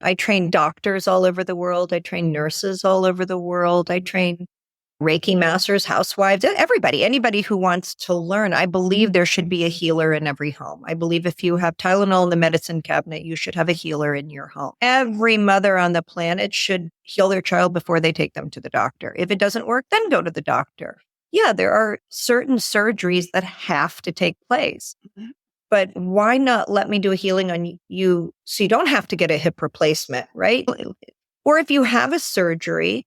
I train doctors all over the world. I train nurses all over the world. I train Reiki masters, housewives, everybody, anybody who wants to learn. I believe there should be a healer in every home. I believe if you have Tylenol in the medicine cabinet, you should have a healer in your home. Every mother on the planet should heal their child before they take them to the doctor. If it doesn't work, then go to the doctor. Yeah, there are certain surgeries that have to take place. But why not let me do a healing on you so you don't have to get a hip replacement, right? Or if you have a surgery,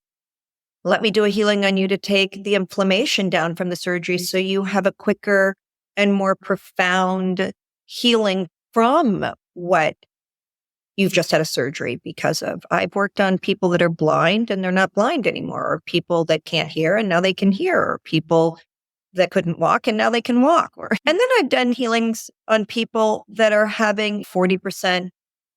let me do a healing on you to take the inflammation down from the surgery so you have a quicker and more profound healing from what you've just had a surgery because of. I've worked on people that are blind and they're not blind anymore, or people that can't hear and now they can hear, or people that couldn't walk and now they can walk. And then I've done healings on people that are having 40%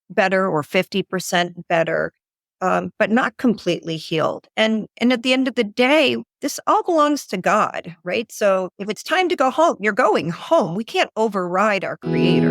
better or 50% better. But not completely healed. And at the end of the day, this all belongs to God, right? So if it's time to go home, you're going home. We can't override our Creator.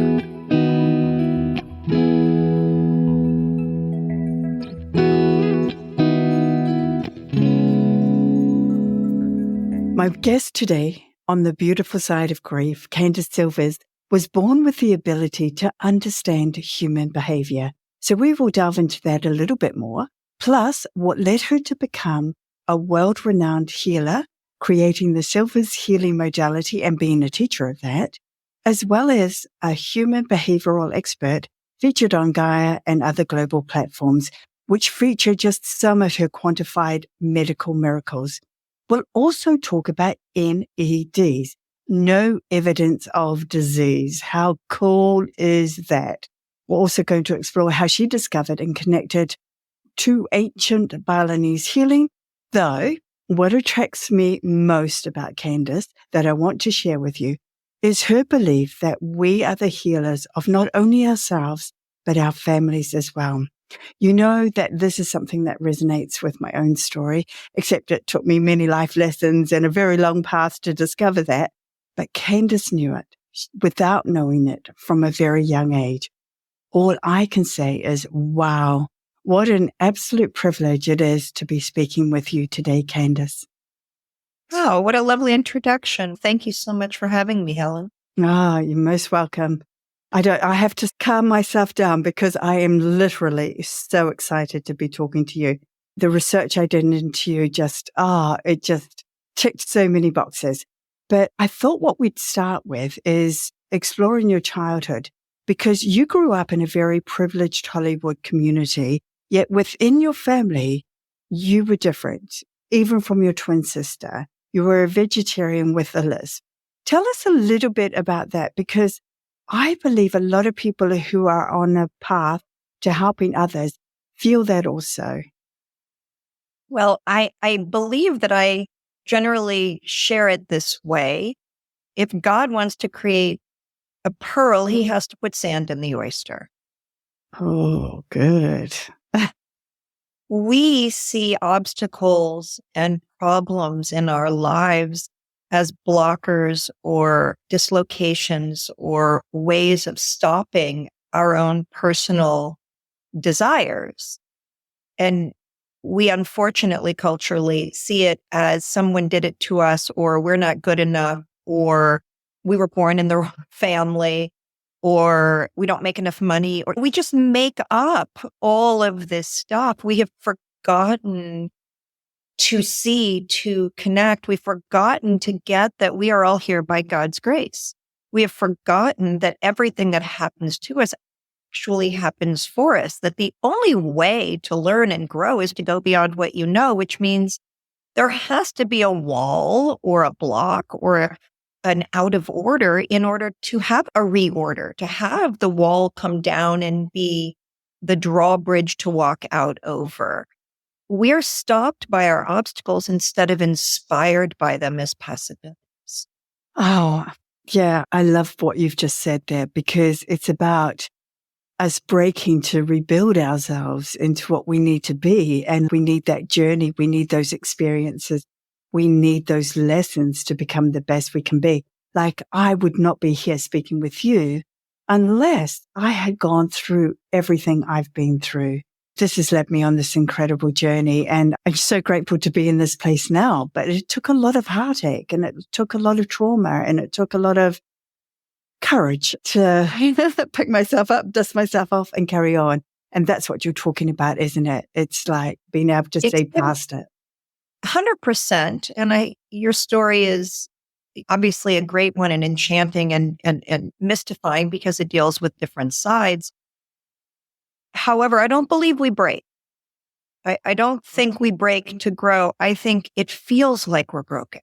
My guest today on The Beautiful Side of Grief, Candace Silvers, was born with the ability to understand human behavior. So we will delve into that a little bit more, plus what led her to become a world-renowned healer, creating the Silvers Healing Modality and being a teacher of that, as well as a human behavioral expert featured on Gaia and other global platforms, which feature just some of her quantified medical miracles. We'll also talk about NEDs, no evidence of disease. How cool is that? We're also going to explore how she discovered and connected to ancient Balinese healing, though what attracts me most about Candace that I want to share with you is her belief that we are the healers of not only ourselves, but our families as well. You know that this is something that resonates with my own story, except it took me many life lessons and a very long path to discover that. But Candace knew it without knowing it from a very young age. All I can say is, wow, what an absolute privilege it is to be speaking with you today, Candace. Oh, what a lovely introduction. Thank you so much for having me, Helen. Ah, you're most welcome. I have to calm myself down because I am literally so excited to be talking to you. The research I did into you it just ticked so many boxes. But I thought what we'd start with is exploring your childhood, because you grew up in a very privileged Hollywood community, yet within your family, you were different, even from your twin sister. You were a vegetarian with a lisp. Tell us a little bit about that, because I believe a lot of people who are on a path to helping others feel that also. Well, I believe that I generally share it this way. If God wants to create a pearl, he has to put sand in the oyster. Oh, good. We see obstacles and problems in our lives as blockers or dislocations or ways of stopping our own personal desires. And we unfortunately culturally see it as someone did it to us, or we're not good enough, or we were born in the wrong family, or we don't make enough money, or we just make up all of this stuff. We have forgotten to see, to connect. We've forgotten to get that we are all here by God's grace. We have forgotten that everything that happens to us actually happens for us, that the only way to learn and grow is to go beyond what you know, which means there has to be a wall or a block or an out of order in order to have a reorder, to have the wall come down and be the drawbridge to walk out over. We're stopped by our obstacles instead of inspired by them as possibilities. Oh, yeah. I love what you've just said there, because it's about us breaking to rebuild ourselves into what we need to be. And we need that journey. We need those experiences. We need those lessons to become the best we can be. Like, I would not be here speaking with you unless I had gone through everything I've been through. This has led me on this incredible journey, and I'm so grateful to be in this place now. But it took a lot of heartache, and it took a lot of trauma, and it took a lot of courage to pick myself up, dust myself off, and carry on. And that's what you're talking about, isn't it? It's like being able to see past it. 100%. And your story is obviously a great one and enchanting and mystifying because it deals with different sides. However, I don't believe we break. I don't think we break to grow. I think it feels like we're broken.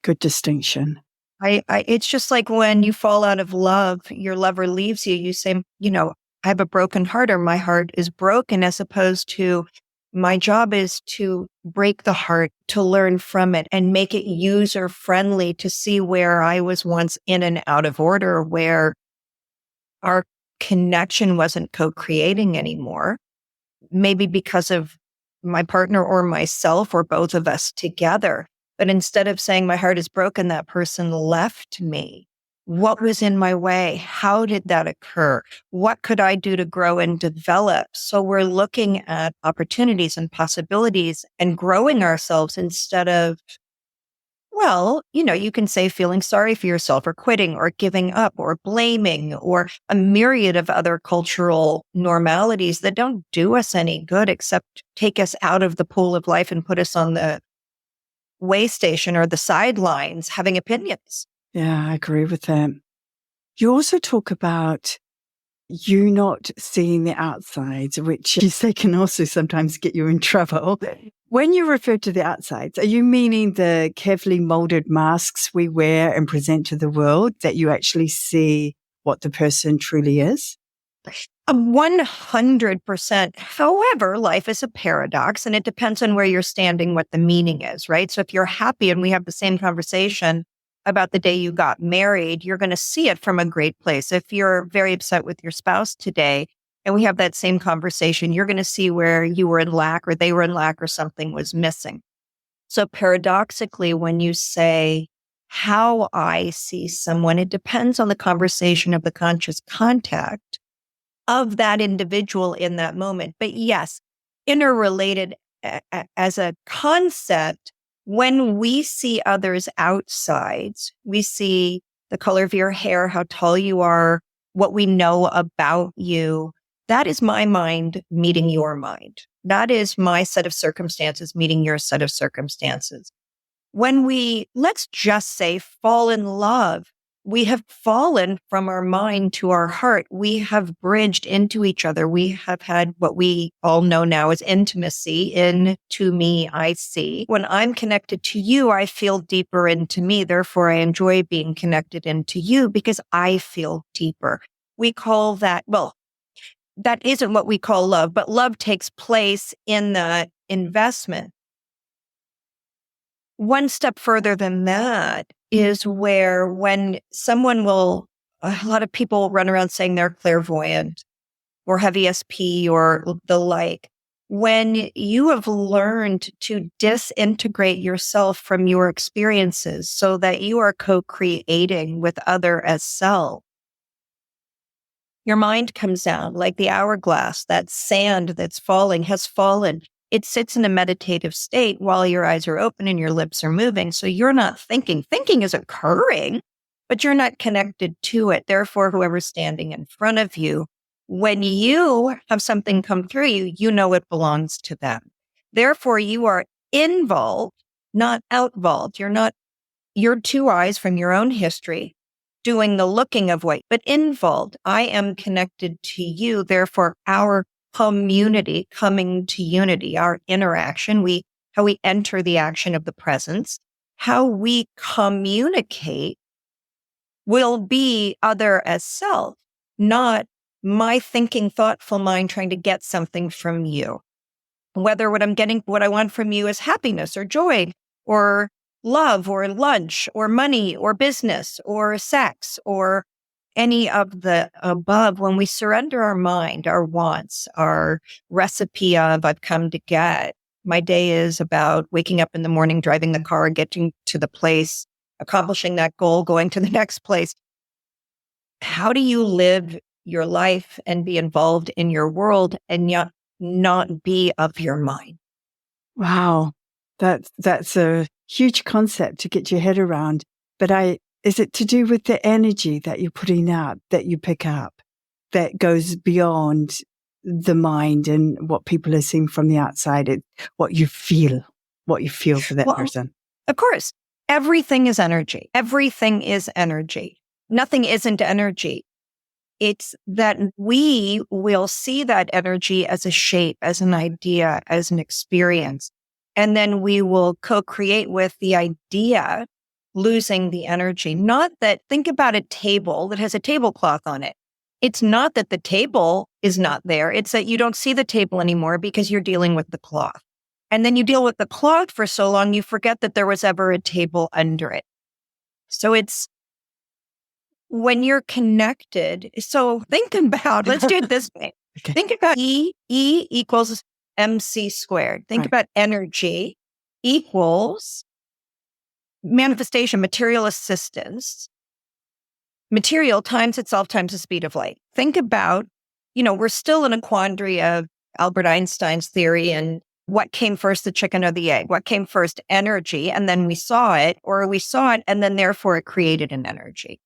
Good distinction. It's just like when you fall out of love, your lover leaves you, you say, I have a broken heart, or my heart is broken, as opposed to my job is to break the heart, to learn from it and make it user friendly, to see where I was once in and out of order, where our connection wasn't co-creating anymore, maybe because of my partner or myself or both of us together. But instead of saying my heart is broken, that person left me. What was in my way? How did that occur? What could I do to grow and develop? So we're looking at opportunities and possibilities and growing ourselves instead of, you can say feeling sorry for yourself or quitting or giving up or blaming or a myriad of other cultural normalities that don't do us any good except take us out of the pool of life and put us on the way station or the sidelines having opinions. Yeah, I agree with that. You also talk about you not seeing the outsides, which you say can also sometimes get you in trouble. When you refer to the outsides, are you meaning the carefully molded masks we wear and present to the world, that you actually see what the person truly is? 100%. However, life is a paradox, and it depends on where you're standing, what the meaning is, right? So if you're happy and we have the same conversation about the day you got married, you're going to see it from a great place. If you're very upset with your spouse today and we have that same conversation, you're going to see where you were in lack or they were in lack or something was missing. So paradoxically, when you say how I see someone, it depends on the conversation of the conscious contact of that individual in that moment. But yes, interrelated as a concept, when we see others outside, we see the color of your hair, how tall you are, what we know about you. That is my mind meeting your mind. That is my set of circumstances meeting your set of circumstances. When we, let's just say, fall in love, we have fallen from our mind to our heart. We have bridged into each other. We have had what we all know now as intimacy. Into me, I see. When I'm connected to you, I feel deeper into me. Therefore, I enjoy being connected into you because I feel deeper. We call that, that isn't what we call love, but love takes place in that investment. One step further than that is where when someone a lot of people run around saying they're clairvoyant or have ESP or the like. When you have learned to disintegrate yourself from your experiences so that you are co-creating with other as self, your mind comes down like the hourglass, that sand that's falling has fallen. It sits in a meditative state while your eyes are open and your lips are moving. So you're not thinking. Thinking is occurring, but you're not connected to it. Therefore, whoever's standing in front of you, when you have something come through you, you know it belongs to them. Therefore, you are involved, not outvolved. You're two eyes from your own history doing the looking of what, but involved. I am connected to you. Therefore, our community coming to unity, our interaction, how we enter the action of the presence, how we communicate will be other as self, not my thinking, thoughtful mind trying to get something from you. Whether what I want from you is happiness or joy or love or lunch or money or business or sex or any of the above, when we surrender our mind, our wants, our recipe of I've come to get, my day is about waking up in the morning, driving the car, getting to the place, accomplishing that goal, going to the next place. How do you live your life and be involved in your world and not be of your mind. Wow. That's a huge concept to get your head around. But is it to do with the energy that you're putting out, that you pick up, that goes beyond the mind and what people are seeing from the outside? It's what you feel for that person. Of course, everything is energy. Everything is energy. Nothing isn't energy. It's that we will see that energy as a shape, as an idea, as an experience. And then we will co-create with the idea, losing the energy. Not that, think about a table that has a tablecloth on it. It's not that the table is not there. It's that you don't see the table anymore because you're dealing with the cloth. And then you deal with the cloth for so long, you forget that there was ever a table under it. So it's when you're connected. So think about, let's do it this way. Okay. Think about E equals MC squared. Think about energy equals manifestation, material assistance, material times itself times the speed of light. Think about, we're still in a quandary of Albert Einstein's theory and what came first, the chicken or the egg? What came first, energy, and then we saw it, or we saw it and then therefore it created an energy.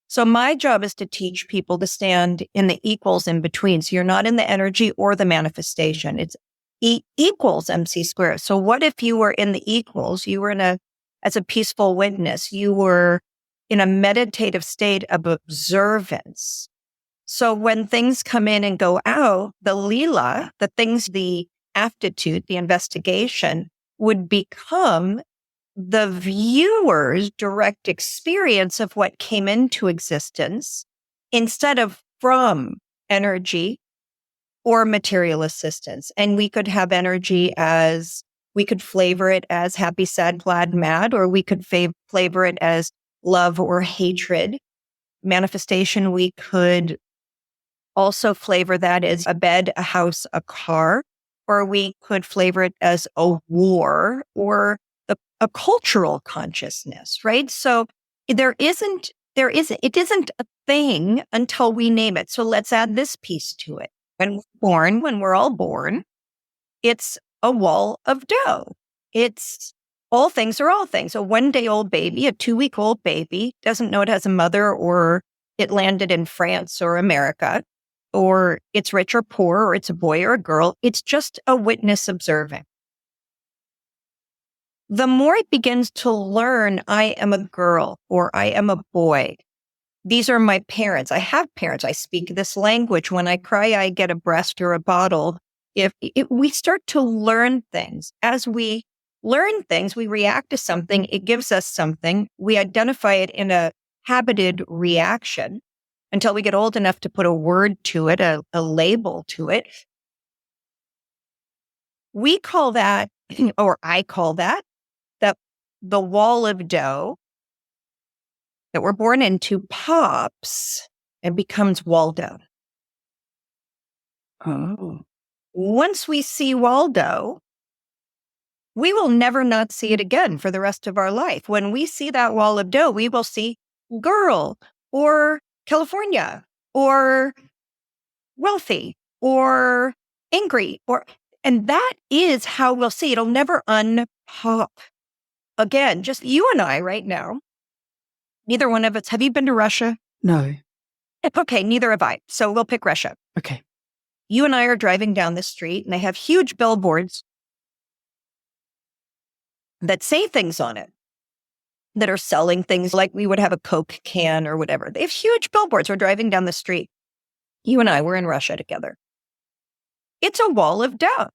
So my job is to teach people to stand in the equals in between. So you're not in the energy or the manifestation. It's E equals MC squared. So what if you were in the equals? You were as a peaceful witness. You were in a meditative state of observance. So when things come in and go out, the lila, the things, the aptitude, the investigation would become the viewer's direct experience of what came into existence instead of from energy or material assistance. And we could have energy we could flavor it as happy, sad, glad, mad, or we could flavor it as love or hatred. Manifestation, we could also flavor that as a bed, a house, a car, or we could flavor it as a war or a cultural consciousness, right? So it isn't a thing until we name it. So let's add this piece to it. When we're all born, it's a wall of dough. It's all things are all things. A 1-day-old baby, a 2-week-old baby doesn't know it has a mother or it landed in France or America, or it's rich or poor, or it's a boy or a girl. It's just a witness observing. The more it begins to learn, I am a girl or I am a boy. These are my parents. I have parents. I speak this language. When I cry, I get a breast or a bottle. If we start to learn things, as we learn things, we react to something. It gives us something. We identify it in a habited reaction until we get old enough to put a word to it, a label to it. We call that, or I call that, the wall of dough that we're born into pops and becomes Waldo. Oh. Once we see Waldo, we will never not see it again for the rest of our life. When we see that wall of dough, we will see girl or California or wealthy or angry and that is how we'll see. It'll never unpop. Again, just you and I right now. Neither one of us. Have you been to Russia? No. Okay, neither have I. So we'll pick Russia. Okay. You and I are driving down the street and they have huge billboards that say things on it that are selling things like we would have a Coke can or whatever. They have huge billboards. We're driving down the street. You and I were in Russia together. It's a wall of dough.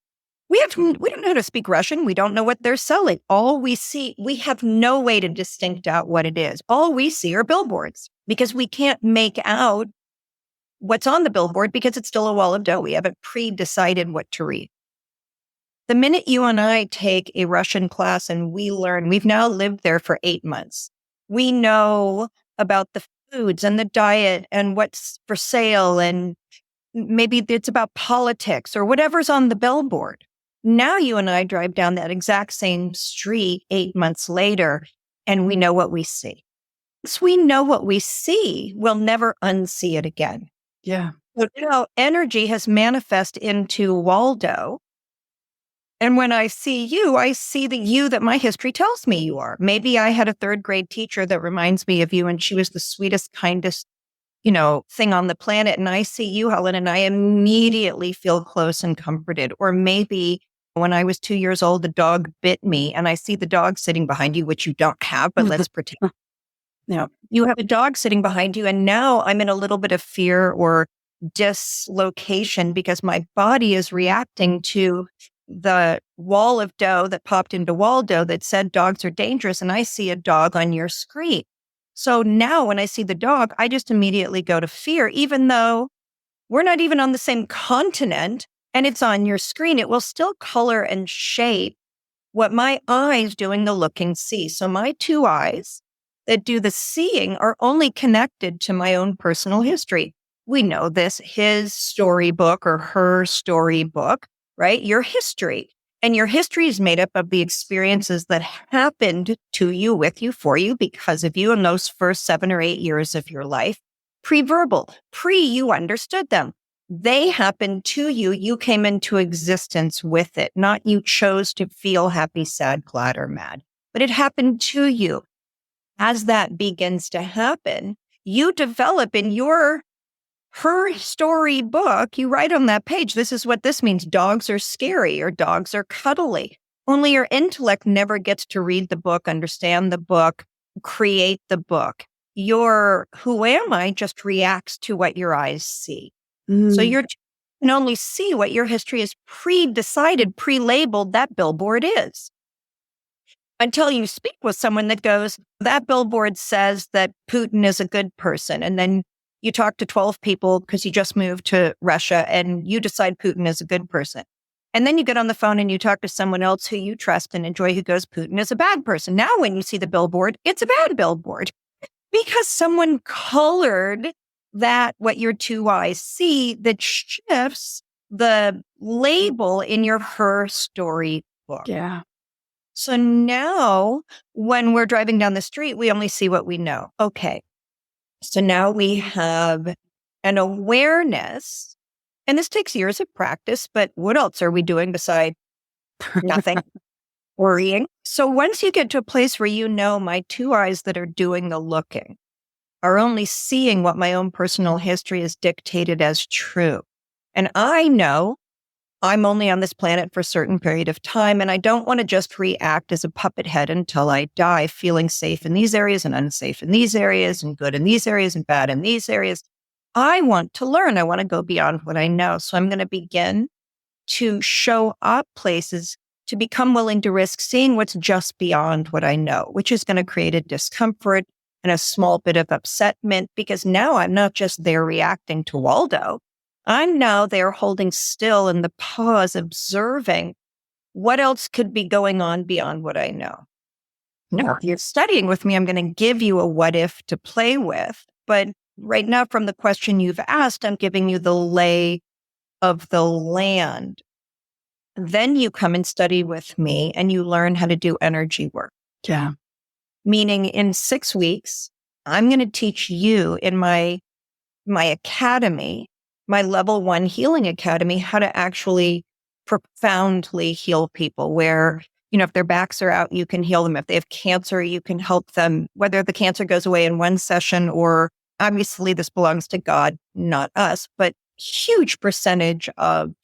We don't know how to speak Russian. We don't know what they're selling. All we see, we have no way to distinct out what it is. All we see are billboards because we can't make out what's on the billboard because it's still a wall of dough. We haven't pre-decided what to read. The minute you and I take a Russian class and we learn, we've now lived there for 8 months. We know about the foods and the diet and what's for sale and maybe it's about politics or whatever's on the billboard. Now you and I drive down that exact same street 8 months later, and we know what we see. Once we know what we see, we'll never unsee it again. Yeah. So now energy has manifested into Waldo. And when I see you, I see the you that my history tells me you are. Maybe I had a third grade teacher that reminds me of you, and she was the sweetest, kindest, thing on the planet. And I see you, Helen, and I immediately feel close and comforted. Or maybe when I was 2 years old, the dog bit me, and I see the dog sitting behind you, which you don't have, but let's pretend. Yeah. You have a dog sitting behind you, and now I'm in a little bit of fear or dislocation because my body is reacting to the wall of dough that popped into Waldo that said dogs are dangerous, and I see a dog on your screen. So now when I see the dog, I just immediately go to fear, even though we're not even on the same continent and it's on your screen. It will still color and shape what my eyes doing the looking see. So my two eyes that do the seeing are only connected to my own personal history. We know this, his storybook or her storybook, right? Your history. And your history is made up of the experiences that happened to you, with you, for you, because of you in those first 7 or 8 years of your life. Pre-verbal, you understood them. They happened to you. You came into existence with it, not you chose to feel happy, sad, glad, or mad, but it happened to you. As that begins to happen, you develop in her storybook, you write on that page, this is what this means. Dogs are scary or dogs are cuddly. Only your intellect never gets to read the book, understand the book, create the book. Your who am I just reacts to what your eyes see. So you can only see what your history is pre-decided, pre-labeled that billboard is. Until you speak with someone that goes, that billboard says that Putin is a good person. And then you talk to 12 people because you just moved to Russia and you decide Putin is a good person. And then you get on the phone and you talk to someone else who you trust and enjoy who goes, Putin is a bad person. Now, when you see the billboard, it's a bad billboard because someone colored that what your two eyes see that shifts the label in your her story book. Yeah. So now when we're driving down the street, we only see what we know. Okay. So now we have an awareness, and this takes years of practice, but what else are we doing beside nothing? Worrying. So once you get to a place where you know my two eyes that are doing the looking are only seeing what my own personal history is dictated as true. And I know I'm only on this planet for a certain period of time, and I don't want to just react as a puppet head until I die, feeling safe in these areas and unsafe in these areas and good in these areas and bad in these areas. I want to learn. I want to go beyond what I know. So I'm going to begin to show up places to become willing to risk seeing what's just beyond what I know, which is going to create a discomfort and a small bit of upsetment because now I'm not just there reacting to Waldo. I'm now there holding still in the pause, observing what else could be going on beyond what I know. Now, if you're studying with me, I'm going to give you a what if to play with. But right now, from the question you've asked, I'm giving you the lay of the land. Then you come and study with me and you learn how to do energy work. Yeah. Meaning in 6 weeks, I'm going to teach you in my academy, my level 1 healing academy, how to actually profoundly heal people where, if their backs are out, you can heal them. If they have cancer, you can help them, whether the cancer goes away in one session or obviously this belongs to God, not us, but huge percentage of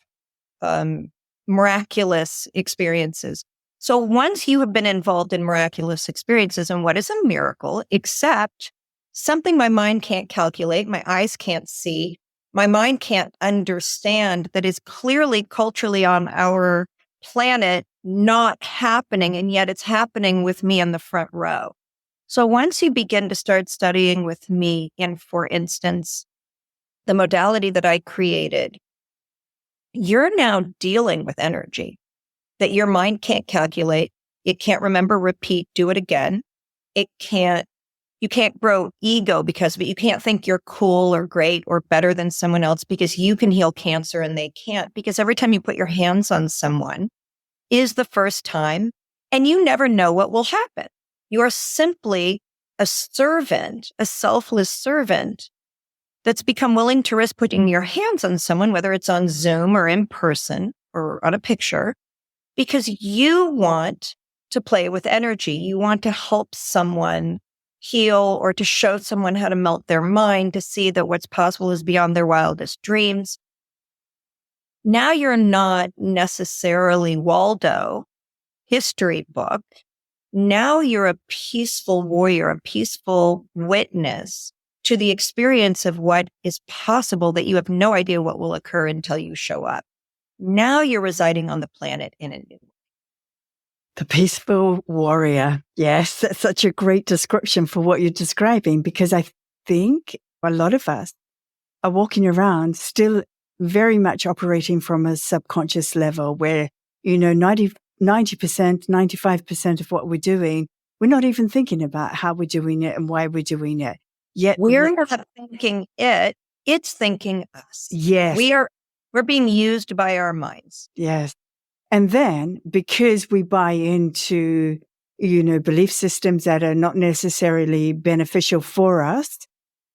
miraculous experiences. So once you have been involved in miraculous experiences, and what is a miracle except something my mind can't calculate, my eyes can't see, my mind can't understand, that is clearly culturally on our planet not happening, and yet it's happening with me in the front row. So once you begin to start studying with me in, for instance, the modality that I created, you're now dealing with energy that your mind can't calculate. It can't remember, repeat, do it again. You can't grow ego because of it. You can't think you're cool or great or better than someone else because you can heal cancer and they can't. Because every time you put your hands on someone is the first time and you never know what will happen. You are simply a servant, a selfless servant that's become willing to risk putting your hands on someone, whether it's on Zoom or in person or on a picture, because you want to play with energy. You want to help someone heal or to show someone how to melt their mind, to see that what's possible is beyond their wildest dreams. Now you're not necessarily Waldo, history book. Now you're a peaceful warrior, a peaceful witness to the experience of what is possible that you have no idea what will occur until you show up. Now you're residing on the planet in a new way. The peaceful warrior. Yes, that's such a great description for what you're describing, because I think a lot of us are walking around still very much operating from a subconscious level where, 90% 95% of what we're doing, we're not even thinking about how we're doing it and why we're doing it. Yet we're not thinking it, it's thinking us. Yes. We're being used by our minds. Yes. And then because we buy into, belief systems that are not necessarily beneficial for us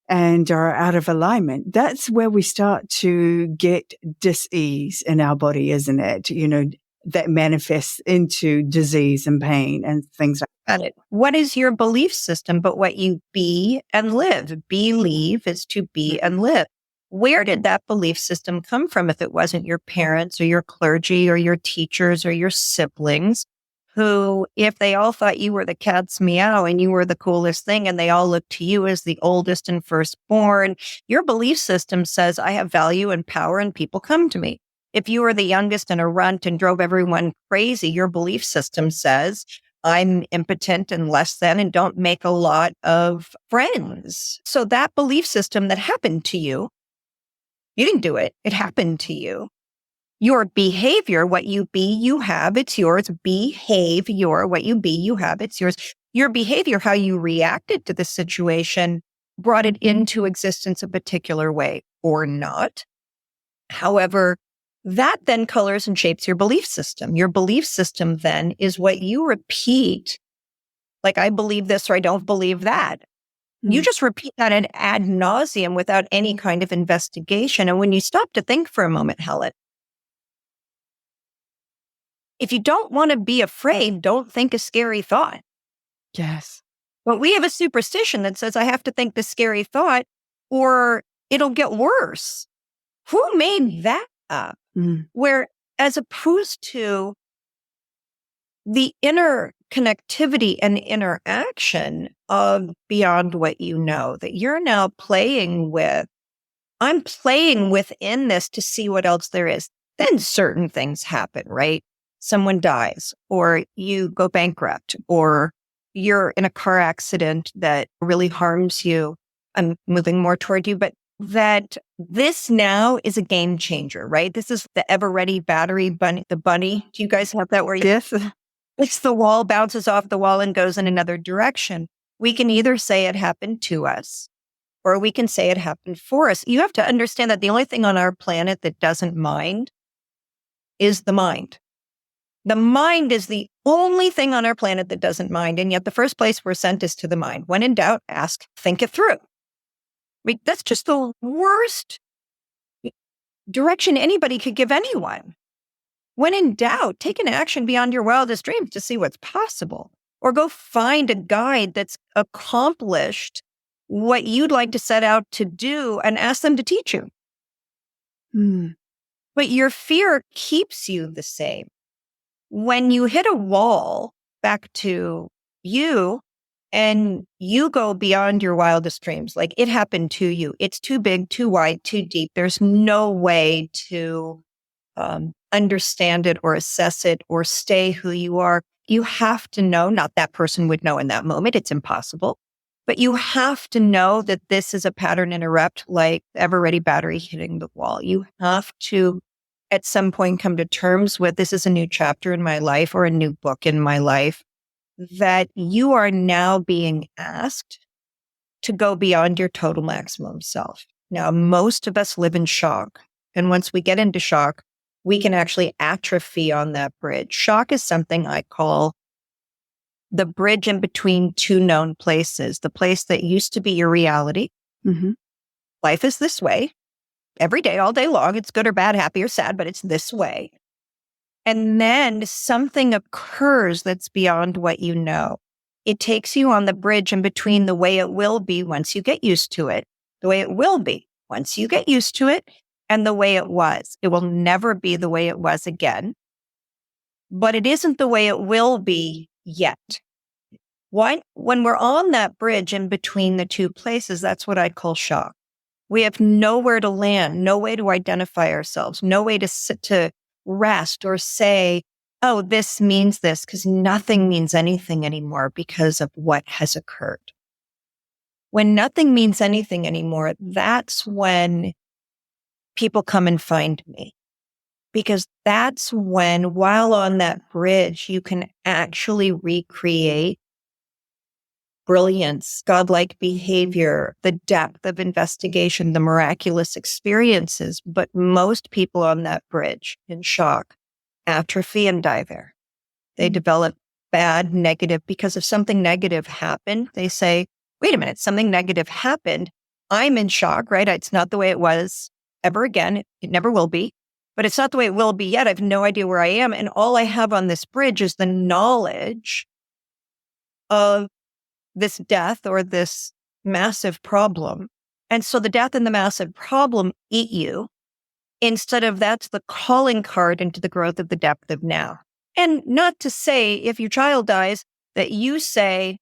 and are out of alignment, that's where we start to get dis-ease in our body, isn't it? That manifests into disease and pain and things like that. What is your belief system but what you be and live? Believe is to be and live. Where did that belief system come from if it wasn't your parents or your clergy or your teachers or your siblings who, if they all thought you were the cat's meow and you were the coolest thing and they all looked to you as the oldest and firstborn, your belief system says, I have value and power and people come to me. If you were the youngest and a runt and drove everyone crazy, your belief system says, I'm impotent and less than and don't make a lot of friends. So that belief system that happened to you, you didn't do it. It happened to you. Your behavior, what you be, you have, it's yours. Behavior, what you be, you have, it's yours. Your behavior, how you reacted to the situation, brought it into existence a particular way or not. However, that then colors and shapes your belief system. Your belief system then is what you repeat. Like, I believe this or I don't believe that. You just repeat that ad nauseum without any kind of investigation. And when you stop to think for a moment, Helen, if you don't want to be afraid, don't think a scary thought. Yes. But we have a superstition that says I have to think the scary thought or it'll get worse. Who made that up? Where as opposed to the inner connectivity and interaction of beyond what you know, that you're now playing with. I'm playing within this to see what else there is. Then certain things happen, right? Someone dies, or you go bankrupt, or you're in a car accident that really harms you. I'm moving more toward you, but that this now is a game changer, right? This is the ever ready battery bunny, the bunny. Do you guys have that where Yes. It's the wall, bounces off the wall and goes in another direction? We can either say it happened to us or we can say it happened for us. You have to understand that the only thing on our planet that doesn't mind is the mind. The mind is the only thing on our planet that doesn't mind. And yet the first place we're sent is to the mind. When in doubt, ask, think it through. That's just the worst direction anybody could give anyone. When in doubt, take an action beyond your wildest dreams to see what's possible. Or go find a guide that's accomplished what you'd like to set out to do and ask them to teach you. But your fear keeps you the same. When you hit a wall, back to you, and you go beyond your wildest dreams, like it happened to you. It's too big, too wide, too deep. There's no way to understand it or assess it or stay who you are. You have to know, not that person would know in that moment, it's impossible, but you have to know that this is a pattern interrupt, like ever ready battery hitting the wall. You have to at some point come to terms with this is a new chapter in my life or a new book in my life, that you are now being asked to go beyond your total maximum self. Now, most of us live in shock. And once we get into shock, we can actually atrophy on that bridge. Shock is something I call the bridge in between two known places, the place that used to be your reality life is this way every day, all day long. It's good or bad, happy or sad, but it's this way. And then something occurs that's beyond what you know. It takes you on the bridge in between the way it will be once you get used to it, the way it will be once you get used to it, and the way it was. It will never be the way it was again, but it isn't the way it will be yet. When we're on that bridge in between the two places, that's what I call shock. We have nowhere to land, no way to identify ourselves, no way to sit to rest or say, oh, this means this, because nothing means anything anymore because of what has occurred. When nothing means anything anymore, that's when people come and find me. Because that's when, while on that bridge, you can actually recreate brilliance, godlike behavior, the depth of investigation, the miraculous experiences. But most people on that bridge in shock atrophy and die there. They develop bad, negative, because if something negative happened, they say, wait a minute, something negative happened. I'm in shock, right? It's not the way it was ever again. It never will be, but it's not the way it will be yet. I have no idea where I am. And all I have on this bridge is the knowledge of this death or this massive problem. And so the death and the massive problem eat you. Instead of that's the calling card into the growth of the depth of now. And not to say if your child dies that you say,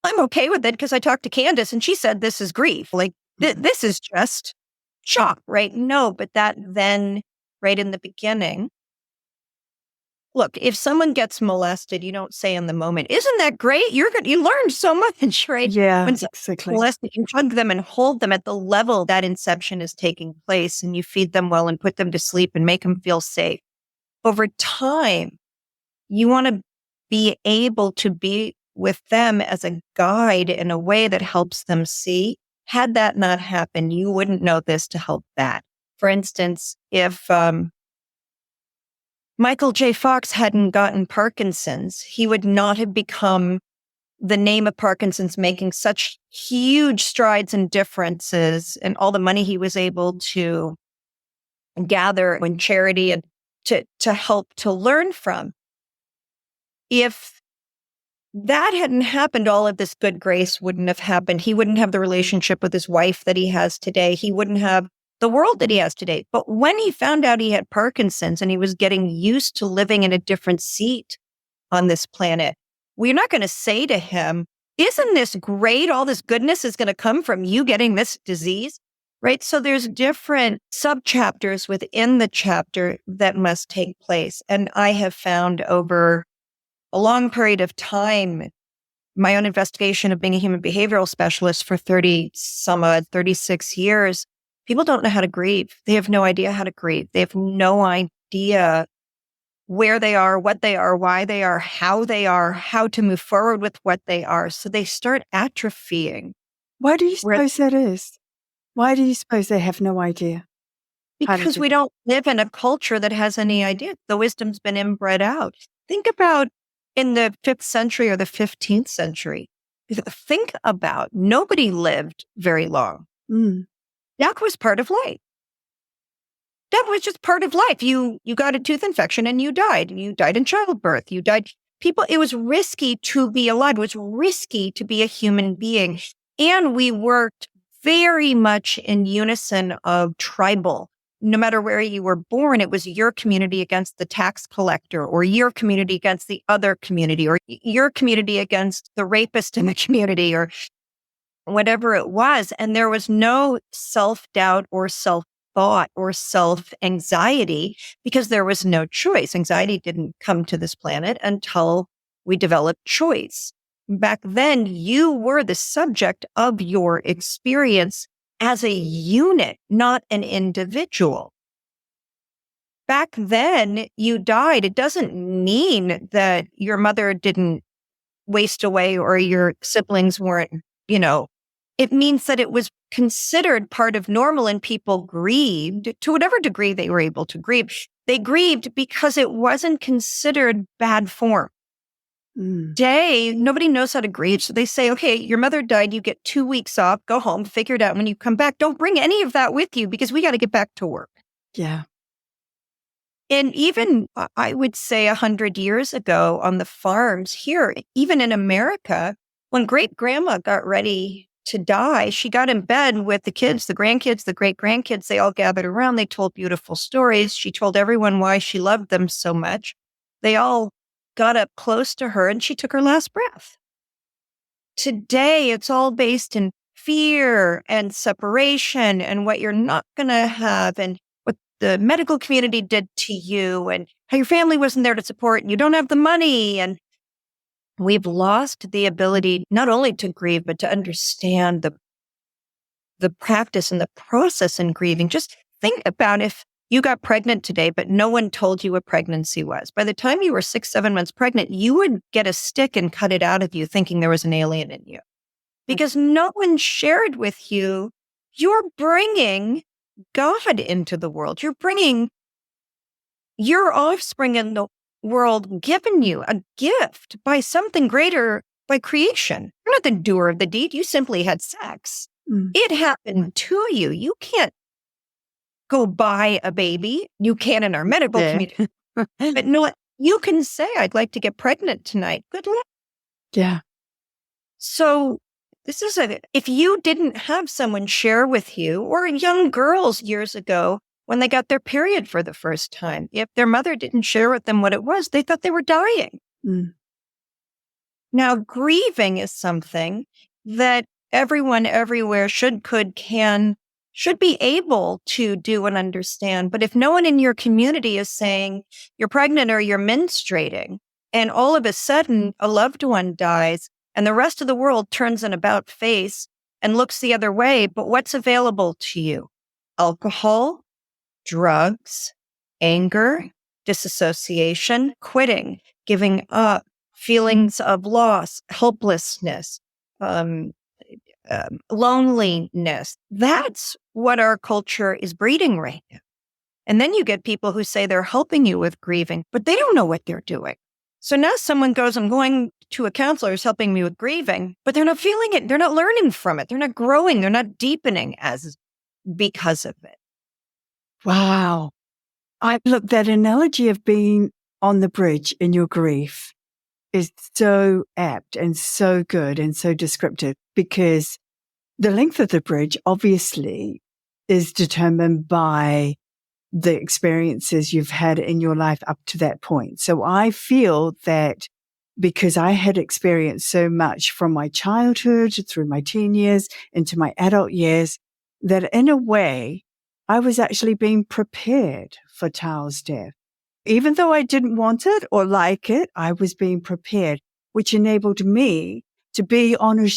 I'm okay with it because I talked to Candace and she said this is grief. Like this is just shock, right? No, but that then right in the beginning. Look, if someone gets molested, you don't say in the moment, isn't that great? You learned so much, right? Yeah, when exactly. Molested, you hug them and hold them at the level that inception is taking place, and you feed them well and put them to sleep and make them feel safe. Over time, you want to be able to be with them as a guide in a way that helps them see. Had that not happened, you wouldn't know this to help that. For instance, if Michael J. Fox hadn't gotten Parkinson's, he would not have become the name of Parkinson's, making such huge strides and differences, and all the money he was able to gather in charity and to help to learn from. If that hadn't happened, all of this good grace wouldn't have happened. He wouldn't have the relationship with his wife that he has today. He wouldn't have the world that he has today. But when he found out he had Parkinson's and he was getting used to living in a different seat on this planet, we're not going to say to him, isn't this great? All this goodness is going to come from you getting this disease, right? So there's different sub-chapters within the chapter that must take place. And I have found over a long period of time, my own investigation of being a human behavioral specialist for 36 years, people don't know how to grieve. They have no idea how to grieve. They have no idea where they are, what they are, why they are, how to move forward with what they are. So they start atrophying. Why do you suppose that is? Why do you suppose they have no idea? Because we don't live in a culture that has any idea. The wisdom's been inbred out. Think about in the 5th century or the 15th century. Think about nobody lived very long. That was part of life. That was just part of life. You got a tooth infection and you died. You died in childbirth. You died. It was risky to be alive. It was risky to be a human being. And we worked very much in unison of tribal. No matter where you were born, it was your community against the tax collector, or your community against the other community, or your community against the rapist in the community, or whatever it was. And there was no self-doubt or self-thought or self-anxiety because there was no choice. Anxiety didn't come to this planet until we developed choice. Back then, you were the subject of your experience as a unit, not an individual. Back then, you died. It doesn't mean that your mother didn't waste away or your siblings weren't, it means that it was considered part of normal, and people grieved to whatever degree they were able to grieve. They grieved because it wasn't considered bad form. Today, nobody knows how to grieve. So they say, okay, your mother died. You get 2 weeks off. Go home, figure it out. When you come back, don't bring any of that with you because we got to get back to work. Yeah. And even, I would say 100 years ago on the farms here, even in America, when great grandma got ready to die, she got in bed with the kids, the grandkids, the great grandkids. They all gathered around. They told beautiful stories. She told everyone why she loved them so much. They all got up close to her and she took her last breath. Today, it's all based in fear and separation and what you're not going to have and what the medical community did to you and how your family wasn't there to support and you don't have the money. And we've lost the ability not only to grieve, but to understand the practice and the process in grieving. Just think about if you got pregnant today, but no one told you what pregnancy was. By the time you were 6, 7 months pregnant, you would get a stick and cut it out of you thinking there was an alien in you because no one shared with you. You're bringing God into the world. You're bringing your offspring in the world, given you a gift by something greater, by creation. You're not the doer of the deed. You simply had sex. It happened to you. You can't go buy a baby. You can in our medical community. But no, you can say, I'd like to get pregnant tonight. Good luck. Yeah. So this is if you didn't have someone share with you, or young girls years ago, when they got their period for the first time, if their mother didn't share with them what it was, they thought they were dying. Now, grieving is something that everyone everywhere should be able to do and understand. But if no one in your community is saying you're pregnant or you're menstruating, and all of a sudden a loved one dies and the rest of the world turns an about face and looks the other way, but what's available to you? Alcohol, drugs, anger, disassociation, quitting, giving up, feelings of loss, helplessness, loneliness. That's what our culture is breeding right now. And then you get people who say they're helping you with grieving, but they don't know what they're doing. So now someone goes, I'm going to a counselor who's helping me with grieving, but they're not feeling it. They're not learning from it. They're not growing. They're not deepening because of it. Wow. Look, that analogy of being on the bridge in your grief is so apt and so good and so descriptive, because the length of the bridge obviously is determined by the experiences you've had in your life up to that point. So I feel that because I had experienced so much from my childhood through my teen years into my adult years, that in a way, I was actually being prepared for Tao's death. Even though I didn't want it or like it, I was being prepared, which enabled me to be on a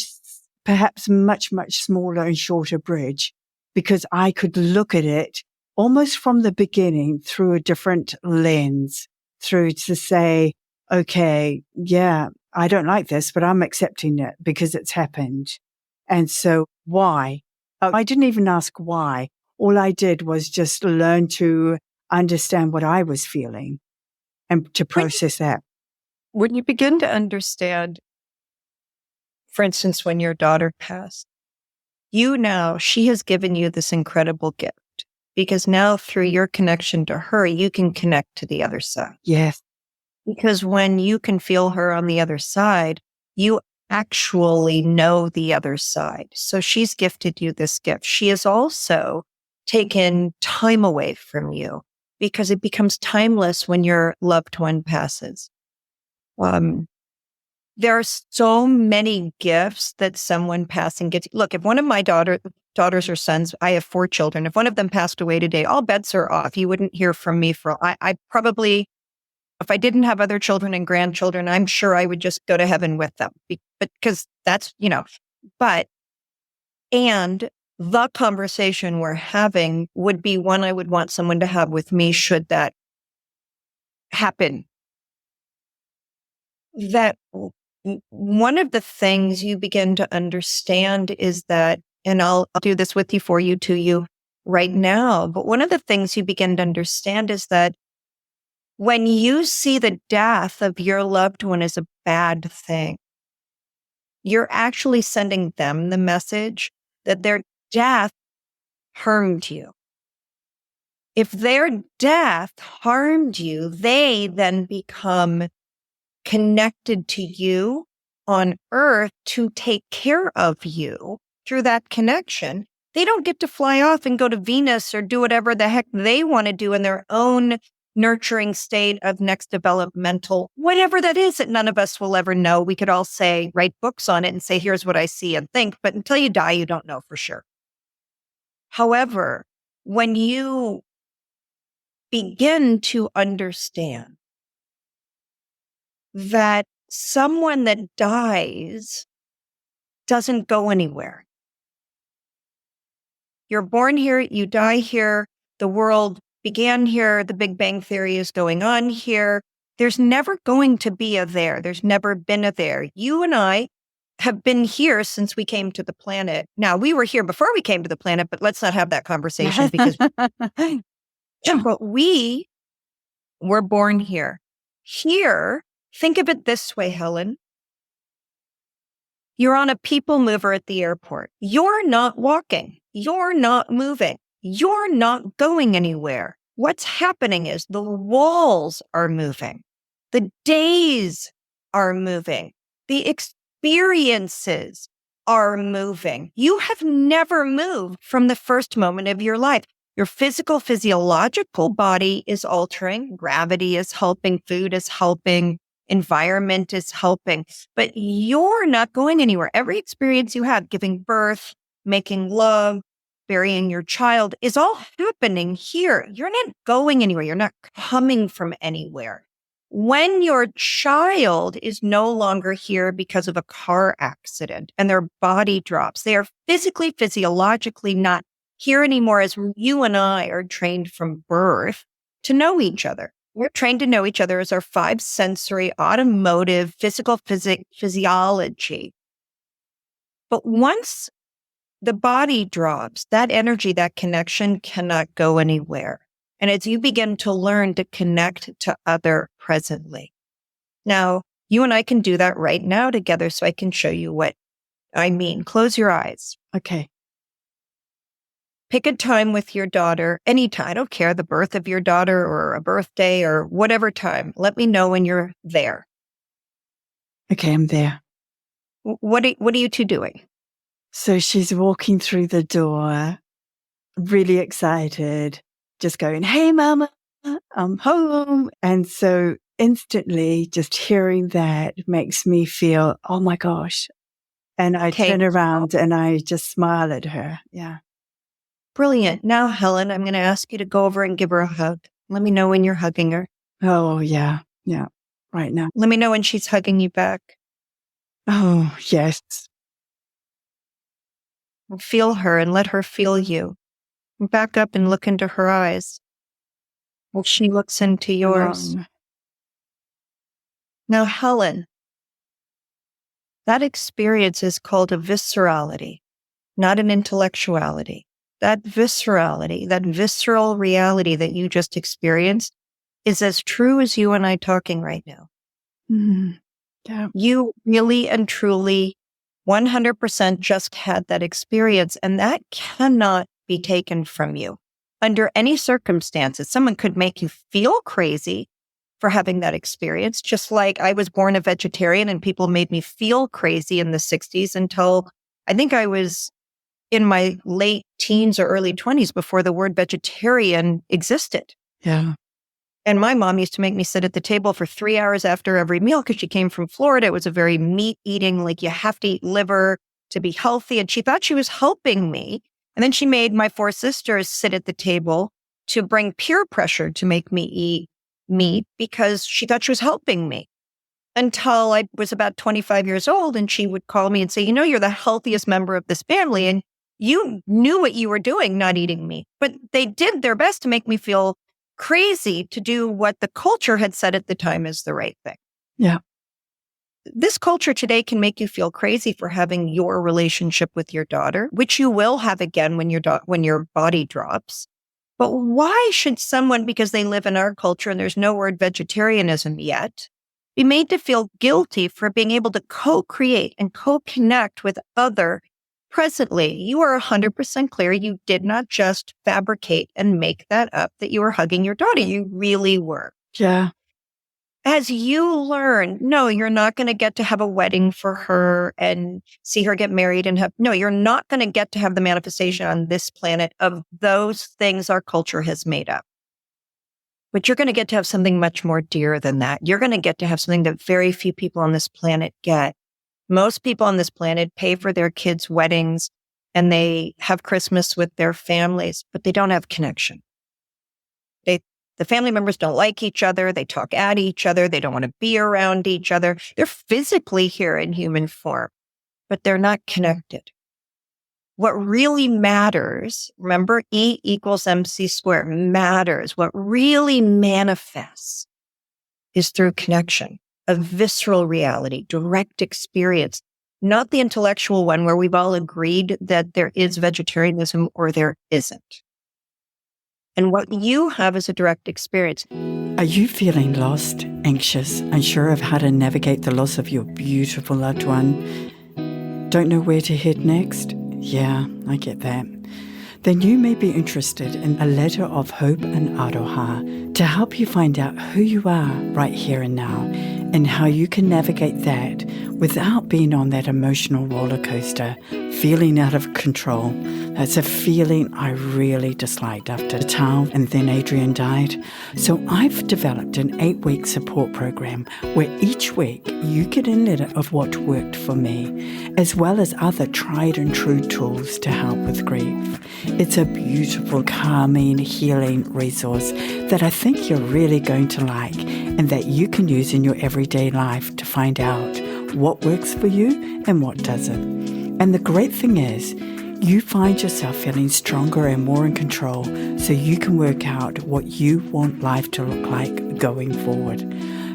perhaps much, much smaller and shorter bridge, because I could look at it almost from the beginning through a different lens, through to say, okay, yeah, I don't like this, but I'm accepting it because it's happened. And so why? I didn't even ask why. All I did was just learn to understand what I was feeling and to process that. When you begin to understand, for instance, when your daughter passed, she has given you this incredible gift, because now through your connection to her, you can connect to the other side. Yes. Because when you can feel her on the other side, you actually know the other side. So she's gifted you this gift. She has also taken time away from you, because it becomes timeless when your loved one passes. There are so many gifts that someone passing gets. Look, if one of my daughters or sons, I have 4 children, if one of them passed away today, all bets are off. You wouldn't hear from me I probably, if I didn't have other children and grandchildren, I'm sure I would just go to heaven with them, because that's, and the conversation we're having would be one I would want someone to have with me should that happen. That one of the things you begin to understand is that, and I'll do this with you, for you, to you right now, but one of the things you begin to understand is that When you see the death of your loved one as a bad thing, you're actually sending them the message that their death harmed you. If their death harmed you, they then become connected to you on earth to take care of you through that connection. They don't get to fly off and go to Venus or do whatever the heck they want to do in their own nurturing state of next developmental, whatever that is that none of us will ever know. We could all say, write books on it and say, here's what I see and think. But until you die, you don't know for sure. However, when you begin to understand that someone that dies doesn't go anywhere. You're born here, you die here, the world began here, the Big Bang Theory is going on here. There's never going to be a there. There's never been a there. You and I have been here since we came to the planet. Now, we were here before we came to the planet, but let's not have that conversation because but we were born here. Here, think of it this way, Helen. You're on a people mover at the airport. You're not walking. You're not moving. You're not going anywhere. What's happening is the walls are moving. The days are moving. The experiences are moving. You have never moved from the first moment of your life. Your physiological body is altering. Gravity is helping. Food is helping. Environment is helping. But you're not going anywhere. Every experience you have, giving birth, making love, burying your child, is all happening here. You're not going anywhere. You're not coming from anywhere. When your child is no longer here because of a car accident and their body drops, they are physically, physiologically not here anymore, as you and I are trained from birth to know each other. We're trained to know each other as our 5 sensory, automotive, physical physiology. But once the body drops, that energy, that connection cannot go anywhere. And as you begin to learn to connect to other presently. Now, you and I can do that right now together so I can show you what I mean. Close your eyes. Okay. Pick a time with your daughter, anytime. I don't care, the birth of your daughter or a birthday or whatever time. Let me know when you're there. Okay, I'm there. What are you two doing? So she's walking through the door, really excited, just going, "Hey, Mama, I'm home." And so instantly just hearing that makes me feel, oh my gosh. And I turn around and I just smile at her. Yeah. Brilliant. Now, Helen, I'm going to ask you to go over and give her a hug. Let me know when you're hugging her. Oh, yeah. Yeah. Right now. Let me know when she's hugging you back. Oh, yes. Feel her and let her feel you. Back up and look into her eyes. Well, she looks into yours. Now, Helen, that experience is called a viscerality, not an intellectuality. That viscerality, that visceral reality that you just experienced is as true as you and I talking right now. Mm-hmm. Yeah. You really and truly 100% just had that experience, and that cannot be taken from you under any circumstances. Someone could make you feel crazy for having that experience, just like I was born a vegetarian and people made me feel crazy in the 60s until I think I was in my late teens or early 20s before the word vegetarian existed. Yeah. And my mom used to make me sit at the table for 3 hours after every meal because she came from Florida. It was a very meat eating, like you have to eat liver to be healthy. And she thought she was helping me. And then she made my 4 sisters sit at the table to bring peer pressure to make me eat meat because she thought she was helping me. Until I was about 25 years old and she would call me and say, you're the healthiest member of this family. And you knew what you were doing, not eating meat. But they did their best to make me feel crazy to do what the culture had said at the time is the right thing. Yeah. This culture today can make you feel crazy for having your relationship with your daughter, which you will have again when your body drops. But why should someone, because they live in our culture and there's no word vegetarianism yet, be made to feel guilty for being able to co-create and co-connect with other presently? You are 100% clear. You did not just fabricate and make that up, that you were hugging your daughter. You really were. Yeah. As you learn, no, you're not going to get to have a wedding for her and see her get married and no, you're not going to get to have the manifestation on this planet of those things our culture has made up. But you're going to get to have something much more dear than that. You're going to get to have something that very few people on this planet get. Most people on this planet pay for their kids' weddings and they have Christmas with their families, but they don't have connection. The family members don't like each other. They talk at each other. They don't want to be around each other. They're physically here in human form, but they're not connected. What really matters, remember, E equals MC squared matters. What really manifests is through connection, a visceral reality, direct experience, not the intellectual one where we've all agreed that there is vegetarianism or there isn't. And what you have is a direct experience. Are you feeling lost, anxious, unsure of how to navigate the loss of your beautiful loved one? Don't know where to head next? Yeah, I get that. Then you may be interested in a letter of hope and aroha to help you find out who you are right here and now and how you can navigate that without being on that emotional roller coaster, feeling out of control. That's a feeling I really disliked after Tal and then Adrian died. So I've developed an 8-week support program where each week you get a letter of what worked for me, as well as other tried and true tools to help with grief. It's a beautiful, calming, healing resource that I think you're really going to like and that you can use in your everyday life to find out what works for you and what doesn't. And the great thing is, you find yourself feeling stronger and more in control so you can work out what you want life to look like going forward.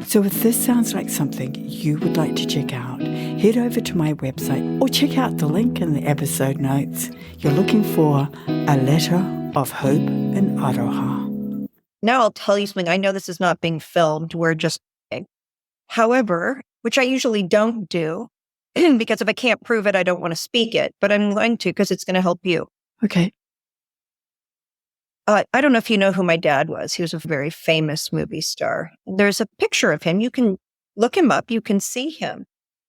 So if this sounds like something you would like to check out, head over to my website or check out the link in the episode notes. You're looking for a letter of hope and aroha. Now I'll tell you something. I know this is not being filmed. We're just, however, which I usually don't do, because if I can't prove it, I don't want to speak it, but I'm going to because it's going to help you. Okay. I don't know if you know who my dad was. He was a very famous movie star. There's a picture of him. You can look him up. You can see him.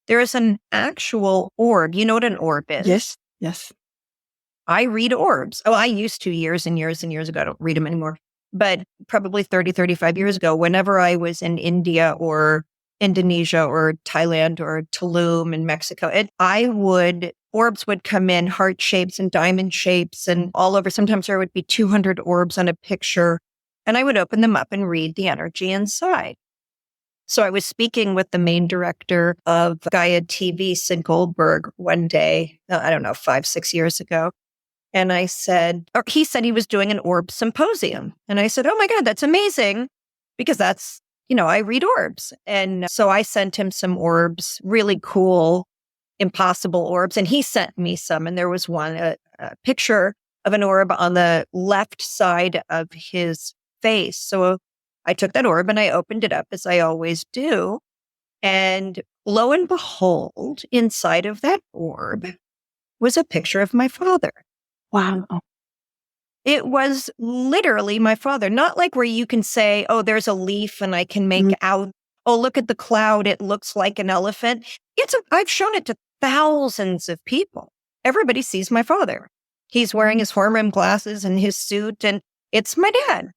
There is an actual orb. You know what an orb is? Yes. I read orbs. Oh, I used to years and years and years ago. I don't read them anymore. But probably 30, 35 years ago, whenever I was in India or Indonesia or Thailand or Tulum in Mexico, orbs would come in heart shapes and diamond shapes and all over. Sometimes there would be 200 orbs on a picture, and I would open them up and read the energy inside. So I was speaking with the main director of Gaia TV, Sid Goldberg, one day, I don't know, 5, 6 years ago. And he said he was doing an orb symposium. And I said, oh my God, that's amazing. Because I read orbs. And so I sent him some orbs, really cool, impossible orbs. And he sent me some. And there was one, a picture of an orb on the left side of his face. So I took that orb and I opened it up as I always do. And lo and behold, inside of that orb was a picture of my father. Wow. It was literally my father, not like where you can say, oh, there's a leaf and I can make out, oh, look at the cloud. It looks like an elephant. I've shown it to thousands of people. Everybody sees my father. He's wearing his horn-rimmed glasses and his suit, and it's my dad.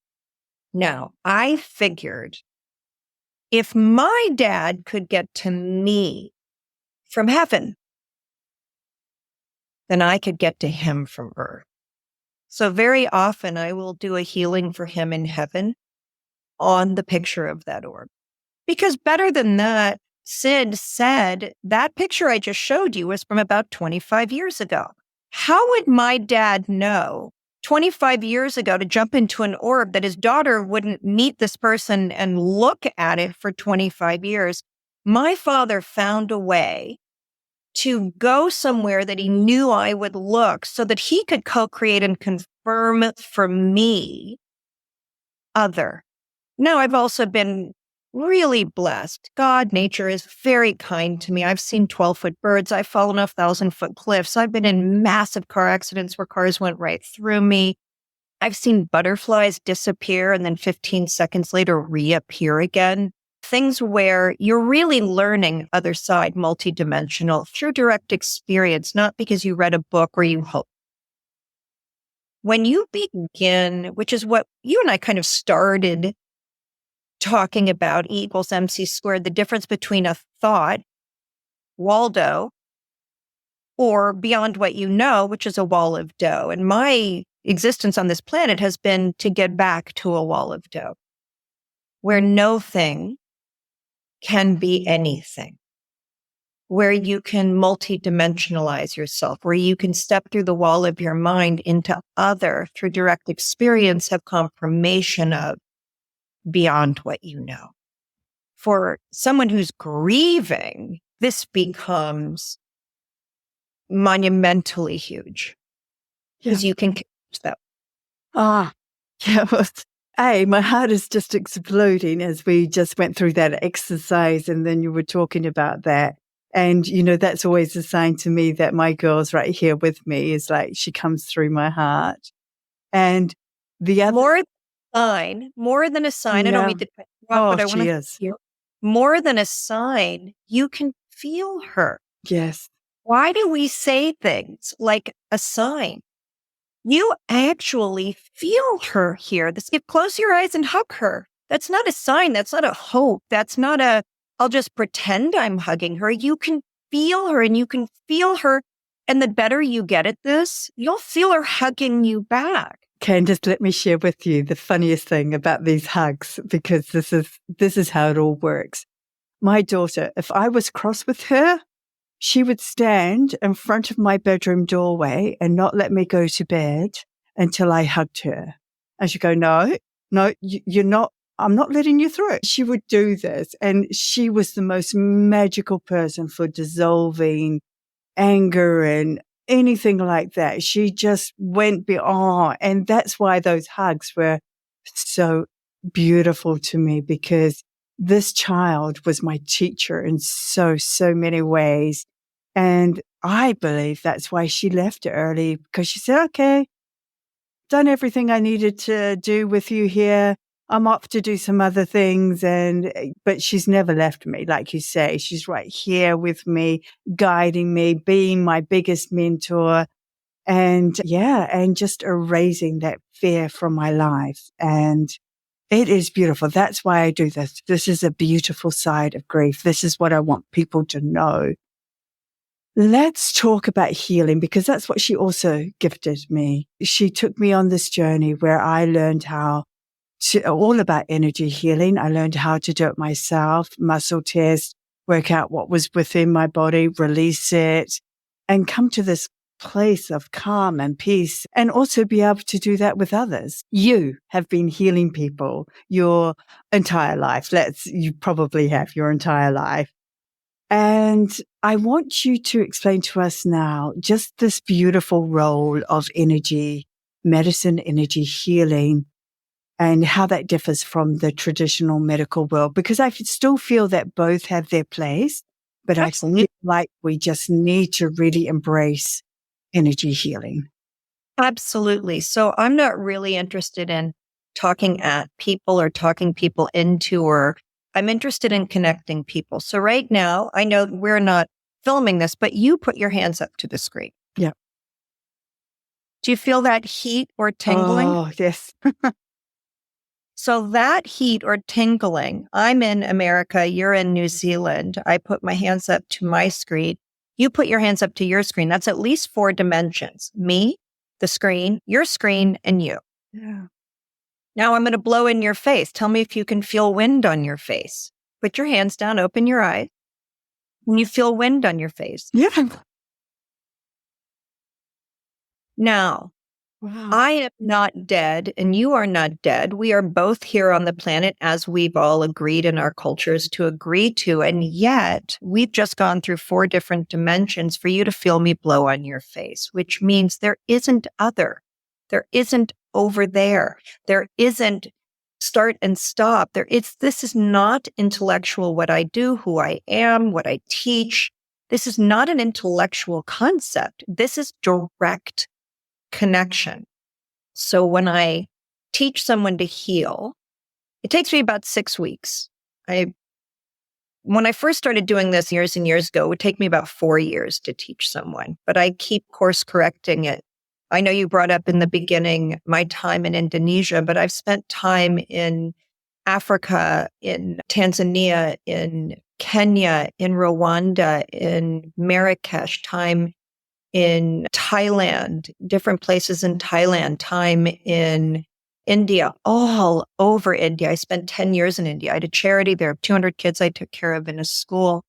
Now, I figured if my dad could get to me from heaven, then I could get to him from earth. So very often I will do a healing for him in heaven on the picture of that orb. Because better than that, Sid said that picture I just showed you was from about 25 years ago. How would my dad know 25 years ago to jump into an orb that his daughter wouldn't meet this person and look at it for 25 years? My father found a way to go somewhere that he knew I would look so that he could co-create and confirm for me other. Now, I've also been really blessed. God, nature is very kind to me. I've seen 12-foot birds. I've fallen off 1,000-foot cliffs. I've been in massive car accidents where cars went right through me. I've seen butterflies disappear and then 15 seconds later reappear again. Things where you're really learning other side, multidimensional, through direct experience, not because you read a book or you hope. When you begin, which is what you and I kind of started talking about, E equals MC squared, the difference between a thought, Waldo, or beyond what you know, which is a wall of dough. And my existence on this planet has been to get back to a wall of dough where no thing can be anything, where you can multidimensionalize yourself, where you can step through the wall of your mind into other through direct experience, have confirmation of beyond what you know. For someone who's grieving, this becomes monumentally huge because you can catch that. Yeah. My heart is just exploding as we just went through that exercise, and then you were talking about that. And, that's always a sign to me that my girl's right here with me, is like she comes through my heart. And the other... More than a sign. I don't mean to cut you off, but I want to is. More than a sign, you can feel her. Yes. Why do we say things like a sign? You actually feel her here. Close your eyes and hug her. That's not a sign. That's not a hope. That's not I'll just pretend I'm hugging her. You can feel her, and you can feel her. And the better you get at this, you'll feel her hugging you back. Candace, let me share with you the funniest thing about these hugs, because this is how it all works. My daughter, if I was cross with her, she would stand in front of my bedroom doorway and not let me go to bed until I hugged her. And she'd go, no, you're not, I'm not letting you through. She would do this. And she was the most magical person for dissolving anger and anything like that. She just went beyond. And that's why those hugs were so beautiful to me, because this child was my teacher in so many ways. And I believe that's why she left early, because she said, okay, done everything I needed to do with you here. I'm off to do some other things. But she's never left me. Like you say, she's right here with me, guiding me, being my biggest mentor. And just erasing that fear from my life. And it is beautiful. That's why I do this. This is a beautiful side of grief. This is what I want people to know. Let's talk about healing, because that's what she also gifted me. She took me on this journey where I learned all about energy healing. I learned how to do it myself, muscle test, work out what was within my body, release it, and come to this place of calm and peace, and also be able to do that with others. You have been healing people your entire life. You probably have your entire life. And I want you to explain to us now just this beautiful role of energy medicine, energy healing, and how that differs from the traditional medical world, because I still feel that both have their place, but Absolutely. I feel like we just need to really embrace energy healing. Absolutely. So I'm not really interested in talking at people or talking people into, or I'm interested in connecting people. So right now, I know we're not filming this, but you put your hands up to the screen. Yeah. Do you feel that heat or tingling? Oh, yes. So that heat or tingling, I'm in America, you're in New Zealand. I put my hands up to my screen. You put your hands up to your screen. That's at least 4 dimensions. Me, the screen, and you. Yeah. Now I'm going to blow in your face. Tell me if you can feel wind on your face. Put your hands down, open your eyes. Can you feel wind on your face? Yeah. Now, Wow. I am not dead and you are not dead. We are both here on the planet as we've all agreed in our cultures to agree to. And yet we've just gone through 4 different dimensions for you to feel me blow on your face, which means there isn't other. There isn't over there. There isn't start and stop. This is not intellectual what I do, who I am, what I teach. This is not an intellectual concept. This is direct connection. So when I teach someone to heal, it takes me about 6 weeks. When I first started doing this years and years ago, it would take me about 4 years to teach someone, but I keep course correcting it. I know you brought up in the beginning my time in Indonesia, but I've spent time in Africa, in Tanzania, in Kenya, in Rwanda, in Marrakesh, time in Thailand, different places in Thailand, time in India, all over India. I spent 10 years in India. I had a charity there, 200 kids I took care of in a school.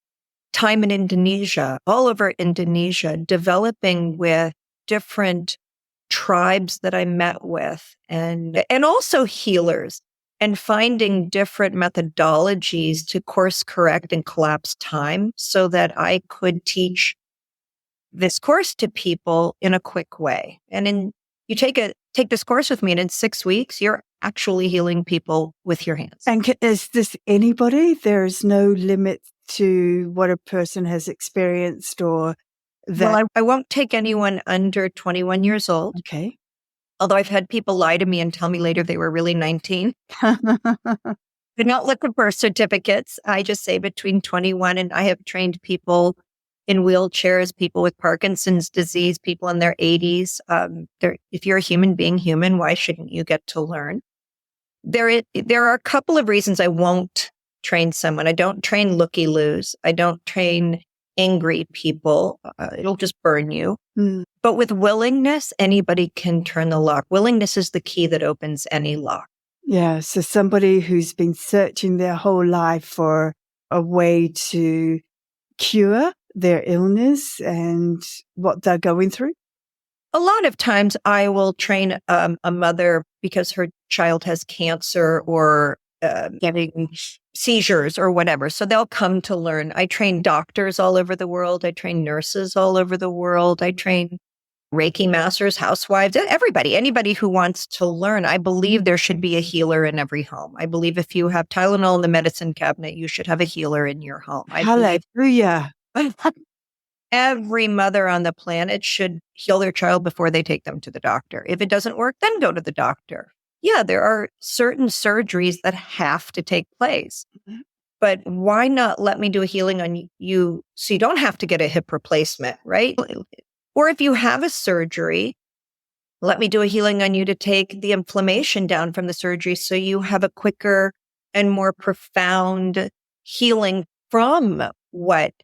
Time in Indonesia, all over Indonesia, developing with different tribes that I met with and also healers, and finding different methodologies to course correct and collapse time so that I could teach this course to people in a quick way. And you take this course with me, and in 6 weeks, you're actually healing people with your hands. And is this anybody? There's no limit to what a person has experienced or that? Well, I won't take anyone under 21 years old. Okay. Although I've had people lie to me and tell me later they were really 19. Did not look at birth certificates. I just say between 21, and I have trained people in wheelchairs, people with Parkinson's disease, people in their 80s. If you're a human being human, why shouldn't you get to learn? There are a couple of reasons I won't train someone. I don't train looky-loos. I don't train angry people. It'll just burn you. Mm. But with willingness, anybody can turn the lock. Willingness is the key that opens any lock. Yeah. So somebody who's been searching their whole life for a way to cure their illness and what they're going through? A lot of times I will train a mother because her child has cancer or getting seizures or whatever. So they'll come to learn. I train doctors all over the world. I train nurses all over the world. I train Reiki masters, housewives, anybody who wants to learn. I believe there should be a healer in every home. I believe if you have Tylenol in the medicine cabinet, you should have a healer in your home. Hallelujah. Every mother on the planet should heal their child before they take them to the doctor. If it doesn't work, then go to the doctor. Yeah, there are certain surgeries that have to take place. Mhm. But why not let me do a healing on you so you don't have to get a hip replacement, right? Or if you have a surgery, let me do a healing on you to take the inflammation down from the surgery so you have a quicker and more profound healing from what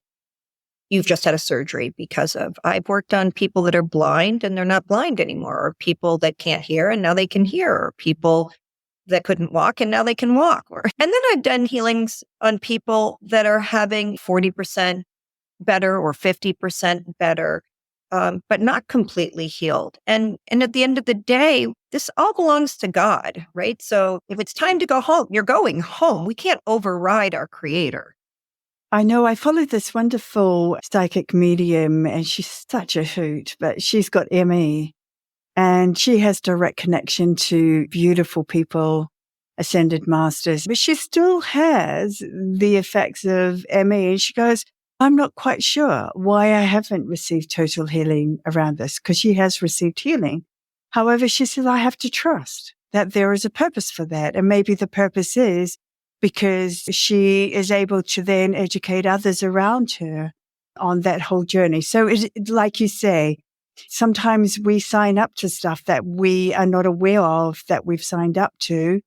you've just had a surgery because of. I've worked on people that are blind and they're not blind anymore, or people that can't hear and now they can hear, or people that couldn't walk and now they can walk. And then I've done healings on people that are having 40% better or 50% better, but not completely healed. And at the end of the day, this all belongs to God, right? So if it's time to go home, you're going home. We can't override our creator. I know I followed this wonderful psychic medium, and she's such a hoot, but she's got ME and she has direct connection to beautiful people, ascended masters, but she still has the effects of ME. And she goes, I'm not quite sure why I haven't received total healing around this, because she has received healing. However, she says, I have to trust that there is a purpose for that. And maybe the purpose is because she is able to then educate others around her on that whole journey. So like you say, sometimes we sign up to stuff that we are not aware of that we've signed up to,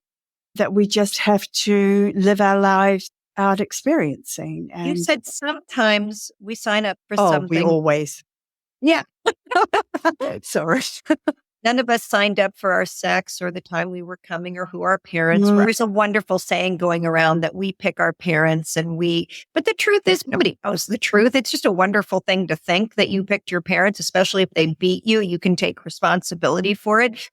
that we just have to live our lives out experiencing. And you said sometimes we sign up for something. We always. Yeah. Sorry. None of us signed up for our sex or the time we were coming or who our parents were. Mm. There's a wonderful saying going around that we pick our parents but the truth is nobody knows the truth. It's just a wonderful thing to think that you picked your parents, especially if they beat you, you can take responsibility for it.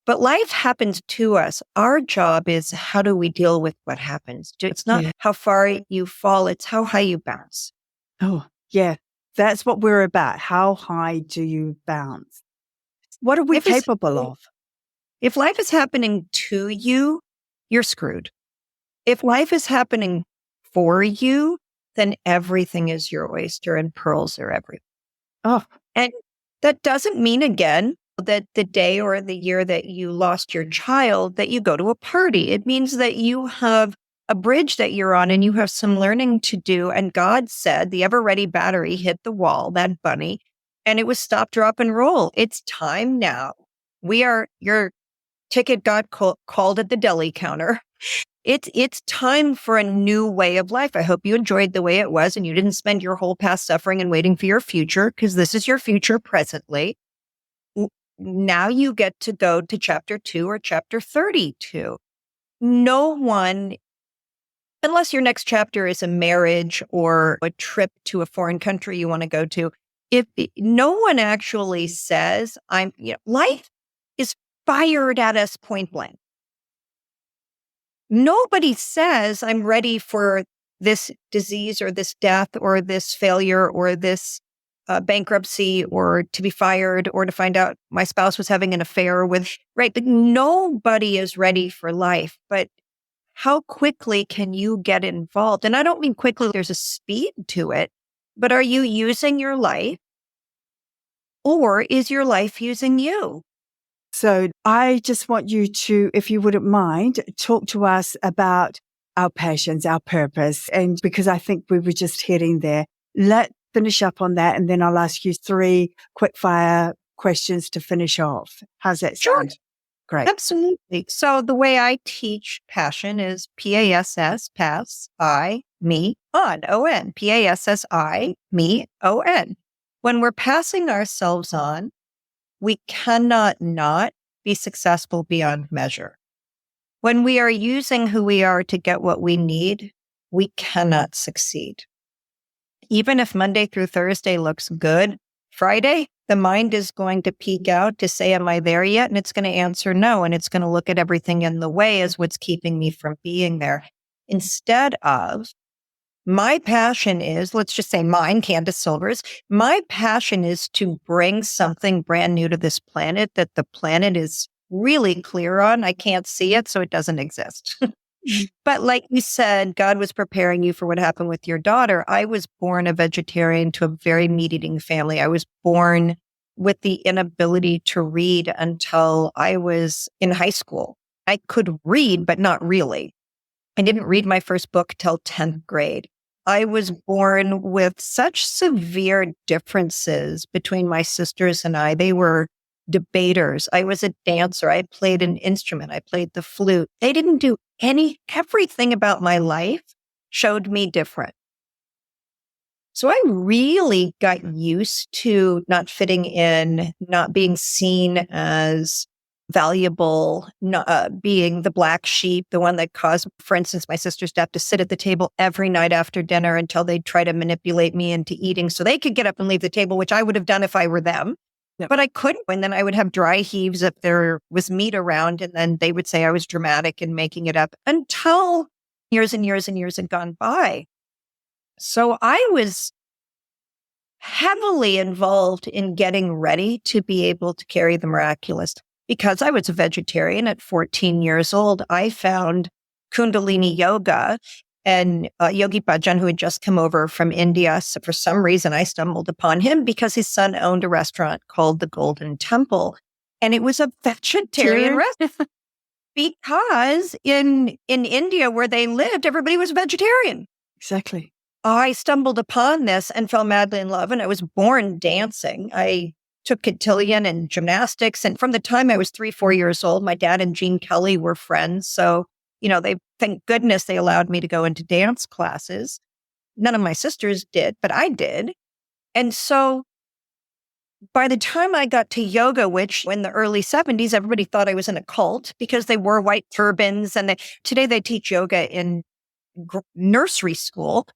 But life happens to us. Our job is how do we deal with what happens? It's not how far you fall, it's how high you bounce. Oh, yeah. That's what we're about. How high do you bounce? What are we capable of? If life is happening to you, you're screwed. If life is happening for you, then everything is your oyster and pearls are everywhere. Oh, and that doesn't mean, again, that the day or the year that you lost your child, that you go to a party. It means that you have a bridge that you're on and you have some learning to do. And God said the ever-ready battery hit the wall, that bunny, and it was stop, drop, and roll. It's time now. Your ticket got called at the deli counter. It's time for a new way of life. I hope you enjoyed the way it was and you didn't spend your whole past suffering and waiting for your future, because this is your future presently. Now you get to go to chapter 2 or chapter 32. No one, unless your next chapter is a marriage or a trip to a foreign country you want to go to, if no one actually says, life is fired at us point blank. Nobody says, I'm ready for this disease or this death or this failure or this bankruptcy or to be fired or to find out my spouse was having an affair with, right? But nobody is ready for life. But how quickly can you get involved? And I don't mean quickly, there's a speed to it, but are you using your life or is your life using you? So I just want you to, if you wouldn't mind, talk to us about our passions, our purpose. And because I think we were just heading there, let's finish up on that. And then I'll ask you 3 quick fire questions to finish off. How's that sound? Sure. Great. Absolutely. So the way I teach passion is PASS, pass, I, me, on, O-N, PASSI, me, O-N. When we're passing ourselves on, we cannot not be successful beyond measure. When we are using who we are to get what we need, we cannot succeed. Even if Monday through Thursday looks good, Friday, the mind is going to peek out to say, am I there yet? And it's going to answer no. And it's going to look at everything in the way as what's keeping me from being there. Instead of, my passion is, let's just say mine, Candace Silvers, my passion is to bring something brand new to this planet that the planet is really clear on. I can't see it, so it doesn't exist. But like you said, God was preparing you for what happened with your daughter. I was born a vegetarian to a very meat-eating family. I was born with the inability to read until I was in high school. I could read, but not really. I didn't read my first book till 10th grade. I was born with such severe differences between my sisters and I. They were debaters. I was a dancer. I played an instrument. I played the flute. They didn't do everything about my life showed me different. So I really got used to not fitting in, not being seen as valuable, not, being the black sheep, the one that caused, for instance, my sisters to have to sit at the table every night after dinner until they'd try to manipulate me into eating so they could get up and leave the table, which I would have done if I were them. Yep. But I couldn't. And then I would have dry heaves if there was meat around. And then they would say I was dramatic and making it up until years and years and years had gone by. So I was heavily involved in getting ready to be able to carry the miraculous. Because I was a vegetarian at 14 years old, I found Kundalini yoga and Yogi Bhajan, who had just come over from India. So for some reason, I stumbled upon him because his son owned a restaurant called the Golden Temple. And it was a vegetarian restaurant because in India where they lived, everybody was vegetarian. Exactly. I stumbled upon this and fell madly in love. And I was born dancing. I took cotillion and gymnastics. And from the time I was 3-4 years old, my dad and Gene Kelly were friends. So, thank goodness they allowed me to go into dance classes. None of my sisters did, but I did. And so by the time I got to yoga, which in the early 70s, everybody thought I was in a cult because they wore white turbans. And today they teach yoga in nursery school.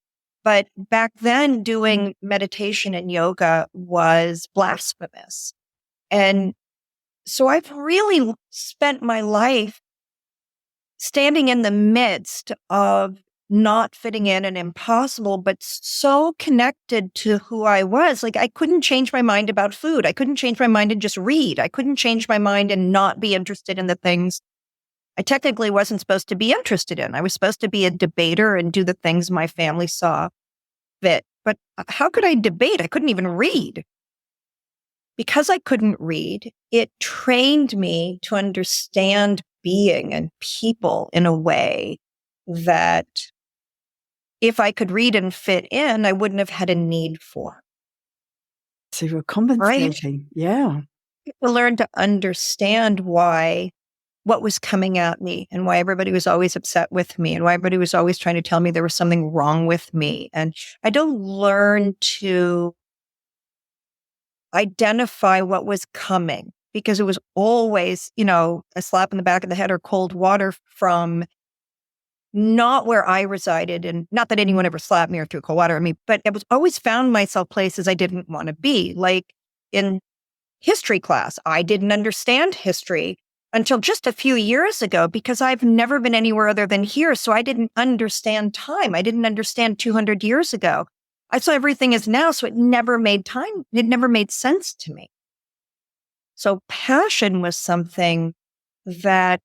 But back then, doing meditation and yoga was blasphemous. And so I've really spent my life standing in the midst of not fitting in and impossible, but so connected to who I was. Like I couldn't change my mind about food. I couldn't change my mind and just read. I couldn't change my mind and not be interested in the things I technically wasn't supposed to be interested in. I was supposed to be a debater and do the things my family saw fit. But how could I debate? I couldn't even read. Because I couldn't read, it trained me to understand being and people in a way that if I could read and fit in, I wouldn't have had a need for. So you were compensating. Yeah. I learned to understand what was coming at me and why everybody was always upset with me and why everybody was always trying to tell me there was something wrong with me. And I don't learn to identify what was coming because it was always, a slap in the back of the head or cold water from not where I resided. And not that anyone ever slapped me or threw cold water at me, but I was always found myself places I didn't want to be. Like in history class, I didn't understand history until just a few years ago because I've never been anywhere other than here. So I didn't understand time. I didn't understand 200 years ago. I saw everything as now. So it never made sense to me. So passion was something that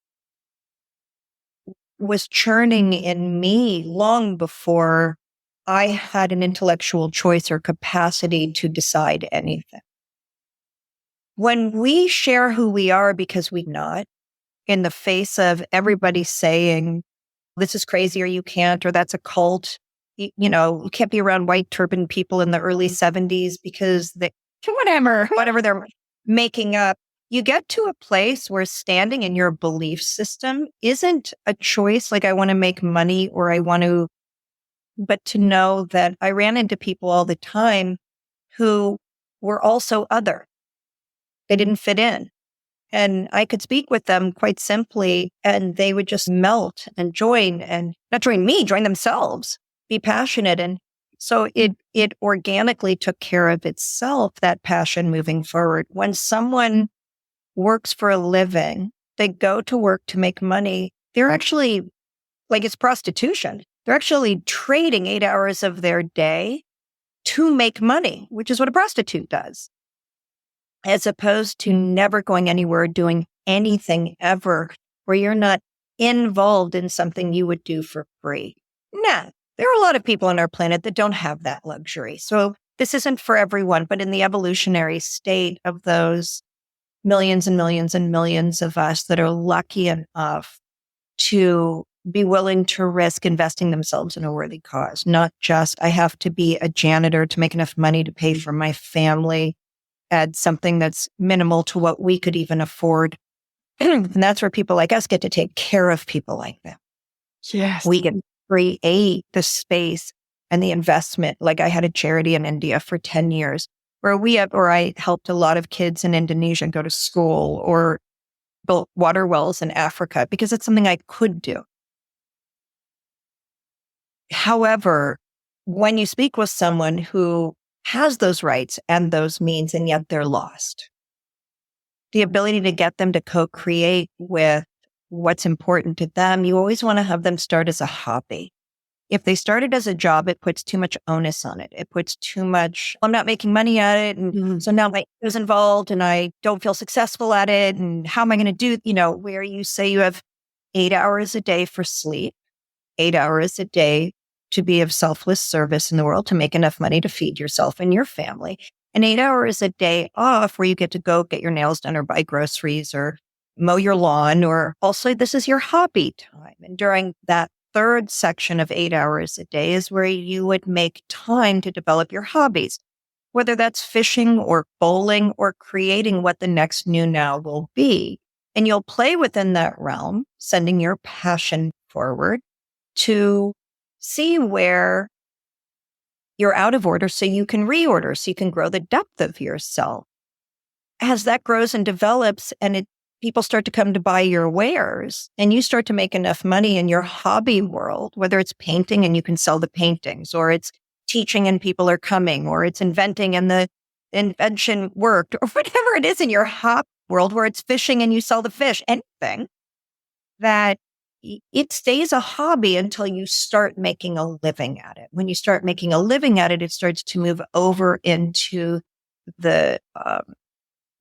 was churning in me long before I had an intellectual choice or capacity to decide anything. When we share who we are because we're not, in the face of everybody saying, this is crazy or you can't, or that's a cult, you can't be around white turban people in the early 70s because whatever they're making up. You get to a place where standing in your belief system isn't a choice like I want to make money or but to know that I ran into people all the time who were also other. They didn't fit in. And I could speak with them quite simply and they would just melt and join and not join me, join themselves, be passionate. And so it organically took care of itself, that passion moving forward. When someone works for a living, they go to work to make money. They're actually, like it's prostitution. They're actually trading 8 hours of their day to make money, which is what a prostitute does, as opposed to never going anywhere, doing anything ever, where you're not involved in something you would do for free. Nah, there are a lot of people on our planet that don't have that luxury. So this isn't for everyone, but in the evolutionary state of those millions and millions and millions of us that are lucky enough to be willing to risk investing themselves in a worthy cause, not just I have to be a janitor to make enough money to pay for my family, add something that's minimal to what we could even afford. And that's where people like us get to take care of people like that. Yes. We can create the space and the investment. Like I had a charity in India for 10 years where I helped a lot of kids in Indonesia go to school or built water wells in Africa because it's something I could do. However, when you speak with someone who has those rights and those means, and yet they're lost, the ability to get them to co-create with what's important to them, you always want to have them start as a hobby. If they started as a job, it puts too much onus on it. It puts too much, I'm not making money at it. And so now my ego's involved and I don't feel successful at it. And how am I going to do, where you say you have 8 hours a day for sleep, 8 hours a day to be of selfless service in the world, to make enough money to feed yourself and your family, and 8 hours a day off where you get to go get your nails done or buy groceries or mow your lawn, or also this is your hobby time. And during that third section of 8 hours a day is where you would make time to develop your hobbies, whether that's fishing or bowling or creating what the next new now will be. And you'll play within that realm, sending your passion forward to see where you're out of order so you can reorder, so you can grow the depth of yourself. as that grows and develops and people start to come to buy your wares and you start to make enough money in your hobby world, whether it's painting and you can sell the paintings, or it's teaching and people are coming, or it's inventing and the invention worked, or whatever it is in your hobby world where it's fishing and you sell the fish, anything, that it stays a hobby until you start making a living at it. When you start making a living at it, it starts to move over into the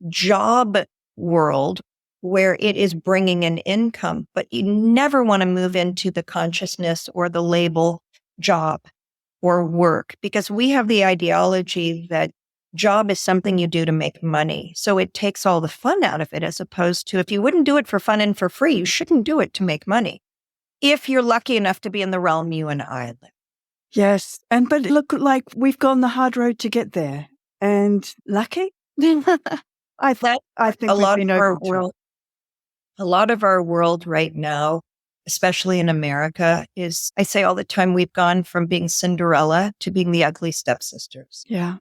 job world where it is bringing an income, but you never want to move into the consciousness or the label job or work, because we have the ideology that job is something you do to make money. So it takes all the fun out of it, as opposed to, if you wouldn't do it for fun and for free, you shouldn't do it to make money. If you're lucky enough to be in the realm you and I live. Yes. But look, like we've gone the hard road to get there. And lucky? I think a we've lot been of our over world, a lot of our world right now, especially in America, is, I say all the time, we've gone from being Cinderella to being the ugly stepsisters. Yeah.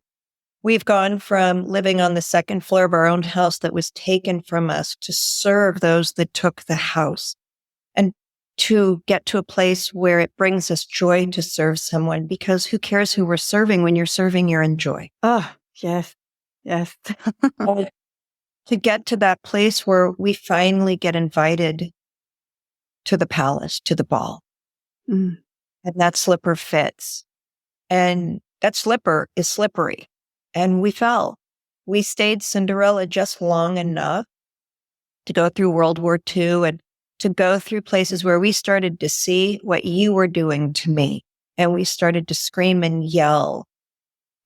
We've gone from living on the second floor of our own house that was taken from us to serve those that took the house, and to get to a place where it brings us joy to serve someone, because who cares who we're serving? When you're serving, you're in joy. Oh, yes. Yes. To get to that place where we finally get invited to the palace, to the ball. Mm. And that slipper fits. And that slipper is slippery. And we fell. We stayed Cinderella just long enough to go through World War II and to go through places where we started to see what you were doing to me. And we started to scream and yell,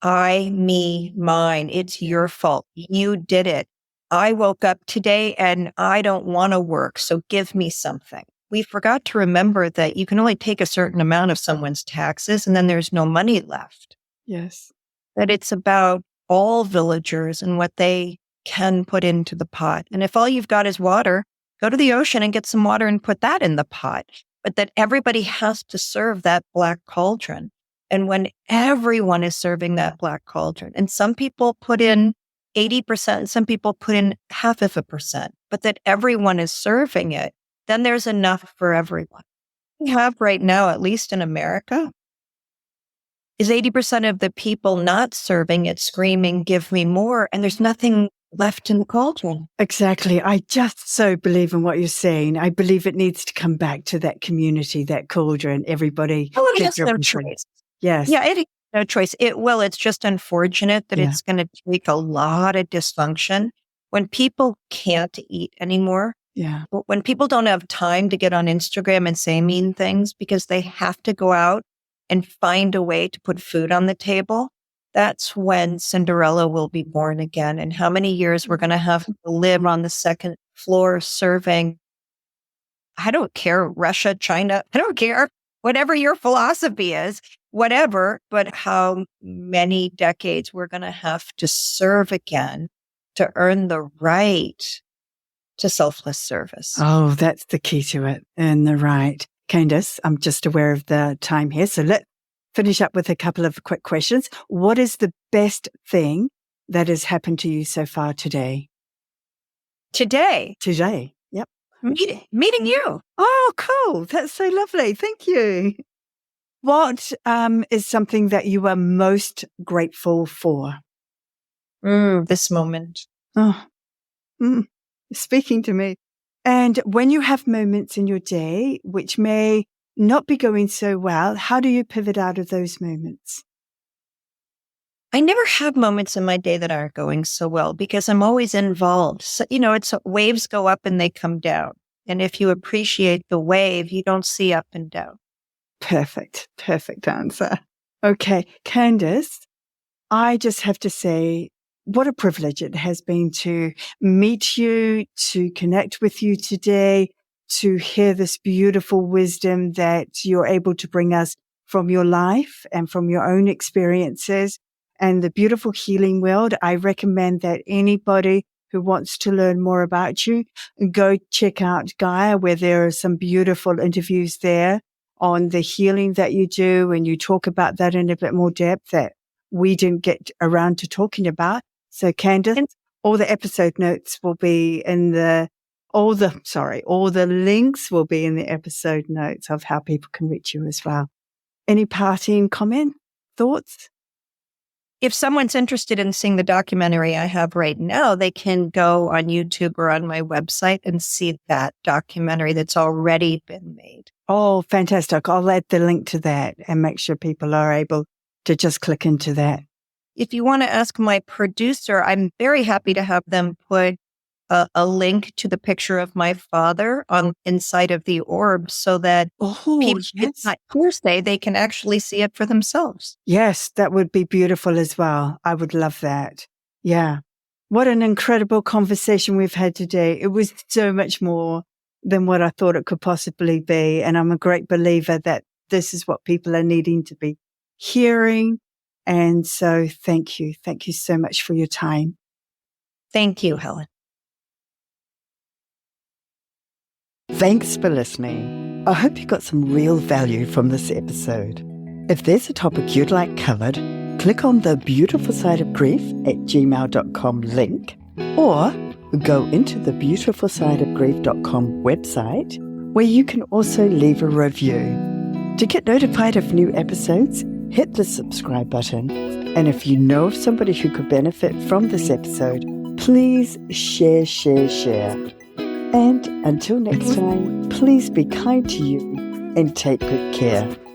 I, me, mine. It's your fault. You did it. I woke up today and I don't want to work, so give me something. We forgot to remember that you can only take a certain amount of someone's taxes and then there's no money left. Yes. That it's about all villagers and what they can put into the pot. And if all you've got is water, go to the ocean and get some water and put that in the pot. But that everybody has to serve that black cauldron. And when everyone is serving that black cauldron, and some people put in 80%, and some people put in 0.5%, but that everyone is serving it, then there's enough for everyone. We have right now, at least in America, is 80% of the people not serving it, screaming, give me more, and there's nothing left in the cauldron. Exactly. I just so believe in what you're saying. I believe it needs to come back to that community, that cauldron, everybody. Well, it has no choice. Yes. Yeah, it has no choice. It's just unfortunate that it's going to take a lot of dysfunction when people can't eat anymore. Yeah. When people don't have time to get on Instagram and say mean things because they have to go out and find a way to put food on the table, that's when Cinderella will be born again. And how many years we're going to have to live on the second floor serving, I don't care, Russia, China, I don't care, whatever your philosophy is, whatever, but how many decades we're going to have to serve again to earn the right to selfless service. Oh, that's the key to it. And the right. Candace, I'm just aware of the time here. So let's finish up with a couple of quick questions. What is the best thing that has happened to you so far today? Today? Yep. Meeting you. Oh, cool. That's so lovely. Thank you. What is something that you are most grateful for? This moment. Oh, speaking to me. And when you have moments in your day which may not be going so well, how do you pivot out of those moments? I never have moments in my day that aren't going so well because I'm always involved. So, it's waves go up and they come down. And if you appreciate the wave, you don't see up and down. Perfect answer. Okay, Candace, I just have to say, what a privilege it has been to meet you, to connect with you today, to hear this beautiful wisdom that you're able to bring us from your life and from your own experiences and the beautiful healing world. I recommend that anybody who wants to learn more about you, go check out Gaia, where there are some beautiful interviews there on the healing that you do. And you talk about that in a bit more depth that we didn't get around to talking about. So Candace, all the episode notes will be in all the links will be in the episode notes of how people can reach you as well. Any parting comment, thoughts? If someone's interested in seeing the documentary I have right now, they can go on YouTube or on my website and see that documentary that's already been made. Oh, fantastic. I'll add the link to that and make sure people are able to just click into that. If you want to ask my producer, I'm very happy to have them put a link to the picture of my father on inside of the orb so that people, it's not hearsay, they can actually see it for themselves. Yes, that would be beautiful as well. I would love that. Yeah. What an incredible conversation we've had today. It was so much more than what I thought it could possibly be. And I'm a great believer that this is what people are needing to be hearing. And so thank you. Thank you so much for your time. Thank you, Helen. Thanks for listening. I hope you got some real value from this episode. If there's a topic you'd like covered, click on the Beautiful Side of Grief at gmail.com link, or go into the beautifulsideofgrief.com website, where you can also leave a review. To get notified of new episodes, hit the subscribe button. And if you know of somebody who could benefit from this episode, please share. And until next time, please be kind to you and take good care.